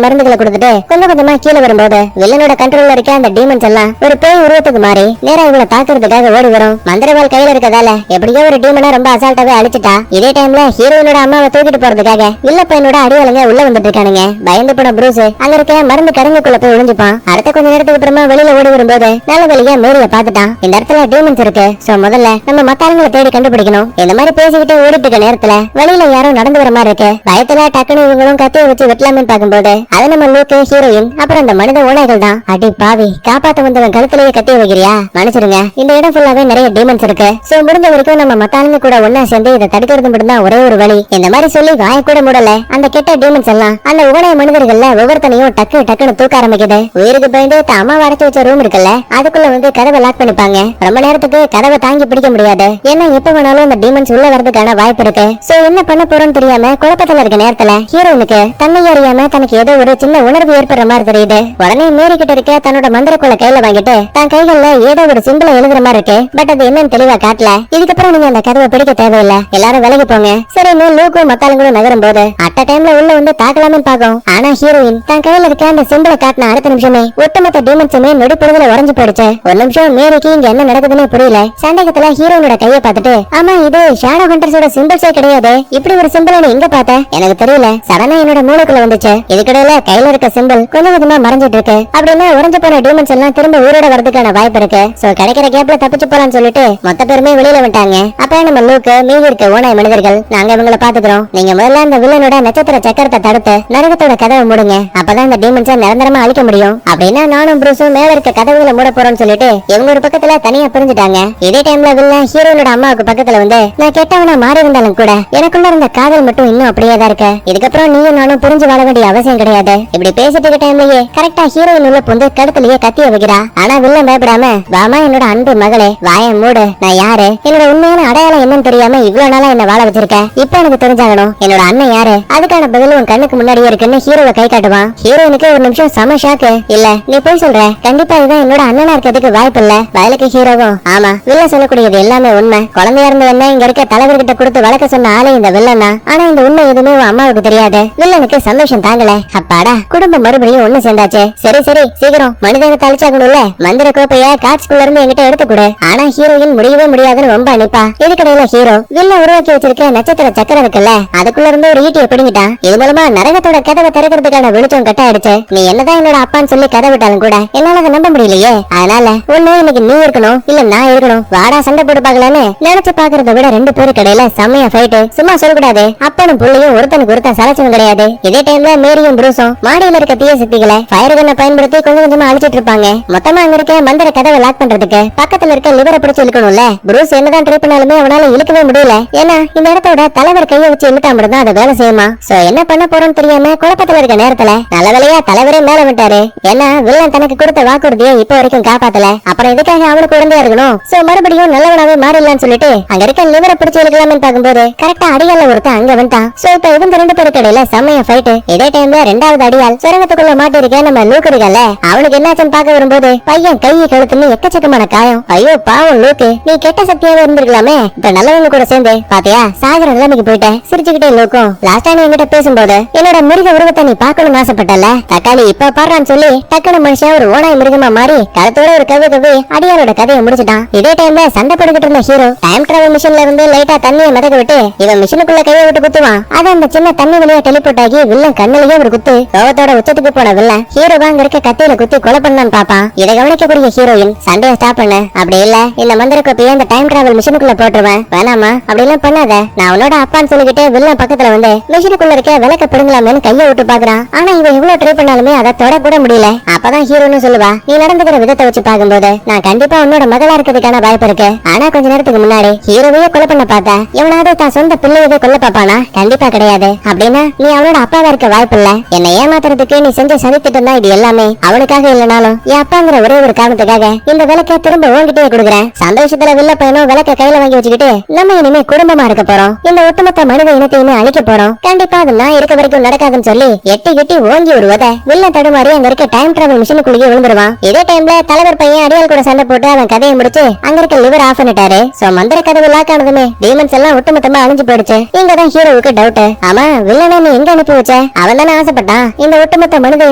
மருந்துகளை கொடுத்துட்டு கொஞ்சம் கொஞ்சமா கீழே வரும்போது வில்லனோட கண்ட்ரோல்ல இருக்க அந்த டீமன்ஸ் எல்லாம் ஒரு பேய் உருவத்துக்கு மாறி நேரா இவங்களை தாக்குறதுக்காக ஓடி வரும். மந்திரவாள் கையில இருக்கதால எப்படியோ ஒரு டீமனை ரொம்ப அசால்ட்டாவே அழிச்சிட்டா. இதே டைம்ல ஹீரோயினோட அம்மாவை தூக்கிட்டு போறதுக்காக வில்ல பையனோட அடியாளுங்க உள்ள வந்துட்டு இருக்கானுங்க. பயந்து போன ப்ரூஸ் அங்க இருக்க மருந்து கடங்குக்குள்ள போய் ஒளிஞ்சுப்பான். அடுத்த கொஞ்ச நேரத்துக்கு அப்புறமா வெளியில ஓடி வரும்போது நல்ல வழியா மேரிய பாத்துட்டான். இந்த இடத்துல டீமன்ஸ் இருக்கு, சோ முதல்ல நம்ம மத்தாளங்களை தேடி கண்டுபிடிக்கணும். இந்த மாதிரி பேசிக்கிட்டு ஓடிட்டு இருக்க நேரத்துல வெளியில யாரோ நடந்து வர மாதிரி இருக்கு. பயத்துல டக்குனு இவங்களும் கத்திய வச்சு வெட்டலாமேன்னு பாக்கும்போது அது நம்ம லூக்கு, ஹீரோயின், அப்புறம் அந்த மனித ஓனைகள் தான். அடி பாவி, காப்பாத்த வந்தவன் கழுத்திலேயே கத்திய வைக்கிறியா? மன்னிச்சிருங்க, இந்த இடம் ஃபுல்லாவே நிறைய டீமன்ஸ் இருக்கு. சோ முடிஞ்ச வரைக்கும் நம்ம மத்தாளுங்க கூட ஒன்னா சேர்ந்து இதை தடுக்கிறது மட்டும் தான் ஒரே ஒரு வழி. இந்த மாதிரி சொல்லி வாய கூட மூடல அந்த கெட்ட டீமன்ஸ் எல்லாம் அந்த ஓனை மனிதர்கள்ல ஒவ்வொருத்தனையும் டக்குன்னு தூக்க ஆரம்பிக்குது. உயிருக்கு பயந்து அம்மாவை அடைச்சு வச்ச ரூம் இருக்குல்ல, அதுக்குள்ள வந்து கதவை லாக் பண்ணிப்பாங்க. ரொம்ப நேரத்துக்கு கதவை தாங்கி பிடிக்க முடியாது. ஏன்னா எப்ப வேணாலும் அந்த டீமன்ஸ் உள்ள வரதுக்கான வாய்ப்பு இருக்கு. சோ என்ன பண்ண போறோம்னு தெரியாம குழப்பத்துல இருக்க நேரத்துல ஹீரோனுக்கு தன்னை அறியாம தனக்கு ஏதோ ஒரு சின்ன உணர்வு ஏற்படுற மாதிரி தெரியுது. உடனே மேரி கிட்ட இருக்க தன்னோட மந்திரக்குள்ள கையில வாங்கிட்டு தன் கைகள்ல ஏதோ ஒரு சிம்பிளை எழுதுற மாதிரி இருக்கு. பட் அது என்னன்னு தெளிவா காட்டல. இதுக்கப்புறம் நீங்க அந்த கதவை பிடிக்க தேவையில்லை, எல்லாரும் விலகி போங்க. சரி, லூக்கும் மத்தாளுங்களும் நகரும் போது அட்ட டைம்ல உள்ள வந்து தாக்கலாமே பாக்கும். ஆனா ஹீரோயின் தன் கையில இருக்க அந்த சிம்பிளை காட்டின அடுத்த நிமிஷமே ஒட்டுமொத்த டீமன்ஸுமே நொடிப்பொழுதுல உறைஞ்சு போயிடுச்சு. ஒரு நிமிஷம் மேரிக்கு இங்க என்ன நடக்குதுன்னு புரியல. சந்தேகத்துல ஹீரோனோட கையை பார்த்துட்டு, ஆமா இது ஷேடோ ஹண்டர்ஸோட சிம்பிள்ஸே கிடையாது, இப்படி ஒரு சிம்பிள் நீ எங்க பார்த்த? எனக்கு தெரியல, சடனா என்னோட மூளைக்குள்ள வந்துச்சு. இதுக்கிடையில கையில இருக்க சிம்பிள் கொஞ்சம் கொஞ்சமா மறைஞ்சிட்டு இருக்கு. அப்படின்னா உறைஞ்சு போன டீமன்ஸ் எல்லாம் திரும்ப உயிரோட வரதுக்கான வாய்ப்பு இருக்கு. சோ கிடைக்கிற கேப்ல தப்பிச்சு போலான்னு சொல்லிட்டு மொத்த பேருமே வெளியில வந்துட்டாங்க. அப்ப நம்ம லூக்கு மீதி இருக்க ஓனாய் மனிதர்கள், நாங்க இவங்களை பாத்துக்கிறோம், நீங்க முதல்ல அந்த வில்லனோட நட்சத்திர சக்கரத்தை தடுத்து நரகத்தோட கதவை மூடுங்க, அப்பதான் இந்த டீமன்ஸை நிரந்தரமா அழிக்க முடியும். அப்படின்னா நானும் ப்ரூஸும் மேல இருக்க கதவுகளை மூட போறோம்னு சொல்லிட்டு இவங்க ஒரு பக்கத்துல தனியா பிரிஞ்சுட்டாங்க. இதே டைம்ல வில்லன் ஹீரோனோட அம்மாவுக்கு பக்கத்துல வந்து, நான் கெட்டவனா மாறி இருந்தாலும் கூட எனக்குள்ள இருந்த காதல் மட்டும் இன்னும் அப்படியே தான் இருக்கு, இதுக்கப்புறம் நீயும் நானும் புரிஞ்சு வாழ வேண்டிய அவசியம் கிடையாது. இப்படி பேசிட்டு இருக்க டைம்லயே கரெக்டா ஹீரோயின் உள்ள புந்து கழுத்துலயே கத்திய வைக்கிறா. ஆனா வில்லன் பயப்படாம, வாமா என்னோட அன்பு மகளே, வாய மூடு, நான் யாரு, என்னோட உண்மையான அடையாளம் என்னன்னு தெரியாம இவ்வளவு நாளா என்ன வாழ வச்சிருக்க, இப்ப எனக்கு தெரிஞ்சாகணும் என்னோட அண்ணன் யாரு, அதுக்கான பதில் உன் கண்ணுக்கு முன்னாடியே இருக்குன்னு ஹீரோவை கை காட்டுவான். ஹீரோயினுக்கு ஒரு நிமிஷம் சம ஷாக்கு. இல்ல நீ போய் சொல்ற, கண்டிப்பா இதான் என்னோட அண்ணனா இருக்கிறதுக்கு வாய்ப்பு இல்ல. வயலுக்கு ஹீரோவும், ஆமா வில்லன் சொல்லக்கூடியது எல்லாமே உண்மை, குழந்தையா இருந்த என்ன இங்க இருக்க தலைவர்கிட்ட கொடுத்து வளர்க்க சொன்ன ஆளே இந்த வில்லன் தான். ஆனா இந்த உண்மை எதுவுமே உன் அம்மாவுக்கு தெரியாது. வில்லனுக்கு சந்தோஷம் தாங்கல. அப்பாடா, குடும்பம் மறுபடியும் ஒண்ணு சேர்ந்தாச்சு. சரி சரி சீக்கிரம் மனிதனை தலிச்சாகணும்ல, மந்திர கோப்பைய காட்ஸ்குள்ள இருந்து என்கிட்ட எடுத்து கொடு. ஆனா ஹீரோயின் முடியவே முடியாதுன்னு ரொம்ப அனுப்பா. இதுக்கடையில ஹீரோ வில்ல உருவாக்கி வச்சிருக்க நட்சத்திர சக்கரம் இருக்குல்ல, அதுக்குள்ள இருந்து ஒரு ஈட்டியை பிடிங்கிட்டான். இது மூலமா நரகத்தோட கதவை திறக்கிறதுக்கான வெளிச்சம் கட்ட ஆயிடுச்சு. நீ என்னதான் என்னோட அப்பான்னு சொல்லி கதை விட்டாலும் கூட என்னால அதை நம்ப முடியலையே. அதனால ஒண்ணு இன்னைக்கு நீ இருக்கணும், இல்ல நான் இருக்கணும், வாடா சண்டை போட்டு பாக்கலான்னு நினைச்சு பாக்குறத விட ரெண்டு பேருக்கு இடையில செம்மையா ஃபைட். சும்மா சொல்லக்கூடாது, அப்பனும் புள்ளையும் ஒருத்தனுக்கு ஒருத்தன் சலச்சவன் கிடையாது. இதே டைம்ல மேரியும் ப்ரூஸும் மாடியில இருக்க தீய சக்திகளை ஃபயர் கன்னை பயன்படுத்தி கொஞ்சம் கொஞ்சமா அழிச்சிட்டு இருப்பாங்க. மொத்தமா அங்க இருக்க மந்திர கதவை லாக் பண்றதுக்கு பக்கத்துல இருக்க லிவரை பிடிச்சு இழுக்கணும்ல. ப்ரூஸ் என்னதான் ட்ரை பண்ணாலுமே அவனால இழுக்கவே முடியல. ஏன்னா இந்த இடத்தோட தலைவர் கையை வச்சு இழுத்தா மட்டும் அதை வேலை செய்யுமா. சோ என்ன பண்ண போறோம்னு தெரியாம குழப்பத்துல இருக்க நேரத்துல நல்ல வேலையா தலைவரே மேல விட்டாரு. ஏன்னா வில்லன் தனக்கு கொடுத்த வாக்குறுதியை இப்ப வரைக்கும் காப்பாத்தல, அப்புறம் இதுக்காக அவனுக்கு உடனே இருக்கணும். சோ மறுபடியும் நல்லவனாவே மாறிடலாம்னு சொல்லிட்டு அங்க இருக்க லிவரை பிடிச்சு இழுக்கலாம்னு பாக்கும்போது கரெக்டா அடியால ஒருத்தன் அங்க வந்துட்டான். சோ இப்ப இவங்க ரெண்டு பேருக்கு இடையில செம்மையா ஃபைட். இதே டைம்ல ரெண்டாவது அடியால் சுரங்கத்துக்குள்ள மாட்டி இருக்க நம்ம லூக் இருக்கல, அவனுக்கு என்னாச்சுன்னு பாக்க வரும்போது பையன் கை கழுத்துன்னு எக்கச்சக்கமான காயம். ஐயோ பாவம் லூக்கு, நீ கெட்ட சக்தியாவே இருந்திருக்கலாமே, இப்ப நல்லவங்க கூட சேர்ந்து பாத்தியா சாகர நிலைமைக்கு போயிட்ட. சிரிச்சுக்கிட்டே லூக்கும், லாஸ்டா நீ என்கிட்ட பேசும்போது என்னோட மிருக உருவத்தை நீ பாக்கணும்னு ஆசைப்பட்டல, தக்காளி இப்ப பாடுறான்னு சொல்லி டக்குனு மனுஷன் ஒரு ஓனாய் மிருகமா மாறி கழுத்தோட ஒரு கவி அடியாரோட கதையை முடிச்சுட்டான். இதே டைம்ல சண்டை போட்டுக்கிட்டு இருந்த ஹீரோ டைம் டிராவல் மிஷின்ல இருந்து லைட்டா தண்ணியை மிதக்க விட்டு இவன் மிஷினுக்குள்ள கையை விட்டு குத்துவான். அது அந்த சின்ன தண்ணி வழியா டெலிபோர்ட் ஆகி வில்லன் கண்ணிலேயே ஒரு குத்து. கோவத்தோட உச்சத்துக்கு போன வில்லன் ஹீரோ அங்க இருக்க கத்தியில குத்தி கொலை பண்ணான்னு பாப்பான். இதை கவனிக்கக்கூடிய ஹீரோயின் சண்டையை ஸ்டாப் பண்ணு, அப்படி இல்ல இந்த மந்திர கோப்பையை அந்த டைம் டிராவல் மிஷினுக்குள்ள போட்டுருவேன், வேணாமா அப்படி எல்லாம் பண்ணாத, நான் உன்னோட அப்பான்னு சொல்லிக்கிட்டு வில்லன் பக்கத்துல வந்து மிஷினுக்குள்ள இருக்க விளக்க பிடுங்கலாமேன்னு கையை விட்டு பாக்குறான். ஆனா இவன் எவ்வளவு ட்ரை பண்ணாலுமே அதை தொட கூட முடியல. அப்பதான் ஹீரோன்னு சொல்லுவா, நீ நடந்துக்கிற விதத்தை வச்சு பாக்கும்போது நான் கண்டிப்பா உன்னோட மகளா இருக்கிறதுக்கான வாய்ப்பு இருக்கு. ஆனா கொஞ்ச நேரத்துக்கு முன்னாடி ஹீரோவையே கொலை பண்ண பார்த்தா எவனாவது தான் சொந்த பிள்ளையவே கொல்ல பாப்பானா? கண்டிப்பா கிடையாது. அப்படின்னா நீ அவனோட அப்பாவா இருக்க வாய்ப்பு இல்ல. என்னை ஏமாத்துறதுக்கு நீ செஞ்ச சதித்திட்டம் தான் இது எல்லாமே. அவனுக்காக இல்லனாலும் என் அப்பாங்கிற ஒரே ஒரு காரணத்துக்காக இந்த விளக்க திரும்ப உன்கிட்டே கொடுக்குறேன். சந்தோஷத்துல வில்ல பையனும் விளக்க கையில வாங்கி வச்சுக்கிட்டு நம்ம இனிமே குடும்பமா இருக்க போறோம், இந்த ஒட்டுமொத்த மனித இனத்தையுமே அழிக்க போறோம். கண்டிப்பா அது நான் இருக்க வரைக்கும் நடக்காதுன்னு சொல்லி எட்டி கெட்டி ஓங்கி ஒரு உத வில்ல தடுமாறி அங்க இருக்க டைம் டிராவல் மிஷினுக்குள்ளேயே விழுந்துருவான். இதே டைம்ல தலைவர் பையன் அடியால் கூட சண்டை போட்டு அவன் கதையை முடிச்சு அங்க இருக்க லிவர் ஆஃப் பண்ணிட்டாரு. சோ மந்திர கதவு லாக் ஆனதுமே டீமன்ஸ் எல்லாம் ஒட்டுமொத்தமா அழிஞ்சு போயிடுச்சு. இங்கதான் ஹீரோவுக்கு டவுட், ஆமா வில்லனை நீ எங்க அனுப்பி வச்ச? அவன் தானே ஆசைப்பட்டான் இந்த ஒட்டுமொத்த மனித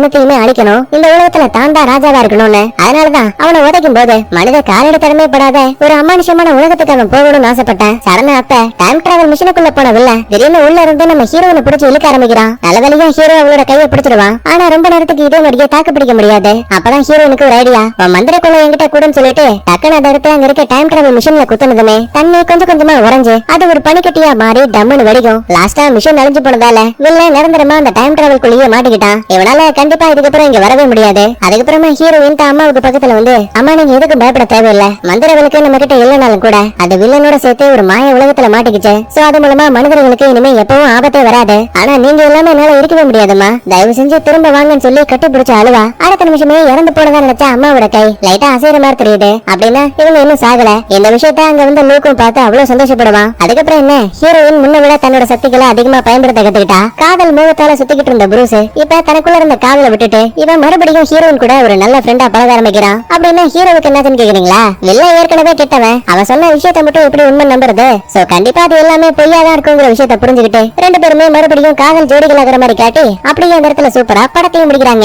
இனத்தையுமே அழிக்கணும், இந்த உலகத்துல தான் தான் ராஜாவா இருக்கணும்னு. அதனாலதான் அவனை உதைக்கும் போது மனித காலடி கடமை படாத ஒரு அமானுஷமான உலகத்துக்கு அவன் போகணும்னு ஆசைப்பட்டான். சரண அப்ப டைம் டிராவல் மிஷினுக்குள்ள போன வில்ல திடீர்னு உள்ள இருந்து நம்ம ஹீரோனை பிடிச்சு இழுக்க ஆரம்பிக்கிறான். நல்லவேளையா ஹீரோ அவளோட கையை பிடிச்சிருவான். ஆனா ரொம்ப நேரத்துக்கு இதே நடிகை தாக்கு பிடிக்க முடியாது. அப்பதான் ஹீரோனுக்கு ஒரு ஐடியா, மந்திர கொலை என்கிட்ட கூடன்னு சொல்லிட்டு டக்குனு அதை எடுத்து அங்க இருக்க டைம் டிராவல் மிஷின்ல குத்துனதுமே தண்ணி கொஞ்சம் கொஞ்சமா உறைஞ்சு அது ஒரு பனிக்கட்டியா மாறி டம்முன்னு வெடிக்கும். லாஸ்டா மிஷின் அழிஞ்சு போனதால வில்ல நிரந்தரமா அந்த டைம் டிராவல் குள்ளேயே மாட்டிக்கிட்டான். இவனால கண்டிப்பா இதுக்கப்புறம் இங்க வரவே முடியாது. அதுக்கப்புறமா ஹீரோயின் தான் அம்மாவுக்கு பக்கத்துல வந்து, அம்மா நீங்க எதுக்கும் பயப்பட தேவையில்லை, மந்திரங்களுக்கு நம்ம கிட்ட இல்லைனாலும் கூட அது வில்லனோட சேர்த்து ஒரு மாய உலகத்துல மாட்டிக்கிச்சு. சோ அது மூலமா மனிதர்களுக்கு இனிமே எப்பவும் ஆபத்தே வராது. ஆனா நீங்க எல்லாமே என்னால இருக்கவே முடியாதுமா, தயவு செஞ்சு திரும்ப வாங்கன்னு சொல்லி கட்டி பிடிச்ச அழுவா. அடுத்த நிமிஷமே இறந்து போனதா நினைச்சா அம்மாவோட கை லைட்டா அசைற மாதிரி தெரியுது. அப்படின்னா இவங்க இன்னும் சாகல. இந்த விஷயத்த அங்க வந்து லூக்கும் பார்த்து அவ்வளவு சந்தோஷப்படுவான். அதுக்கப்புறம் என்ன, ஹீரோயின் முன்ன விட தன்னோட சக்திகளை அதிகமா பயன்படுத்த கத்துக்கிட்டா. காதல் மோகத்தால சுத்திக்கிட்டு இருந்த புரூஸ் இப்ப தனக்குள்ள இருந்த காதலை விட்டுட்டு இவன் மறுபடியும் ஹீரோயின் கூட ஒரு நல்ல ஃப்ரெண்டா பழக ஆரம்பிக்கிறான். அப்படின்னா ஹீரோவுக்கு என்னன்னு கேக்குறீங்களா? வில்ல ஏற்கனவே கெட்டவன், அவன் சொன்ன விஷயத்த மட்டும் எப்படி உண்மை நம்புறது? சோ கண்டிப்பா அது எல்லாமே பொய்யாதான் இருக்குங்கிற விஷயத்த புரிஞ்சுக்கிட்டு ரெண்டு பேருமே மறுபடியும் காதல் காதல் ஜோடிகளாகிற மாதிரி காட்டி அப்படியே அந்த இடத்துல சூப்பரா படத்தையும் முடிக்கிறாங்க.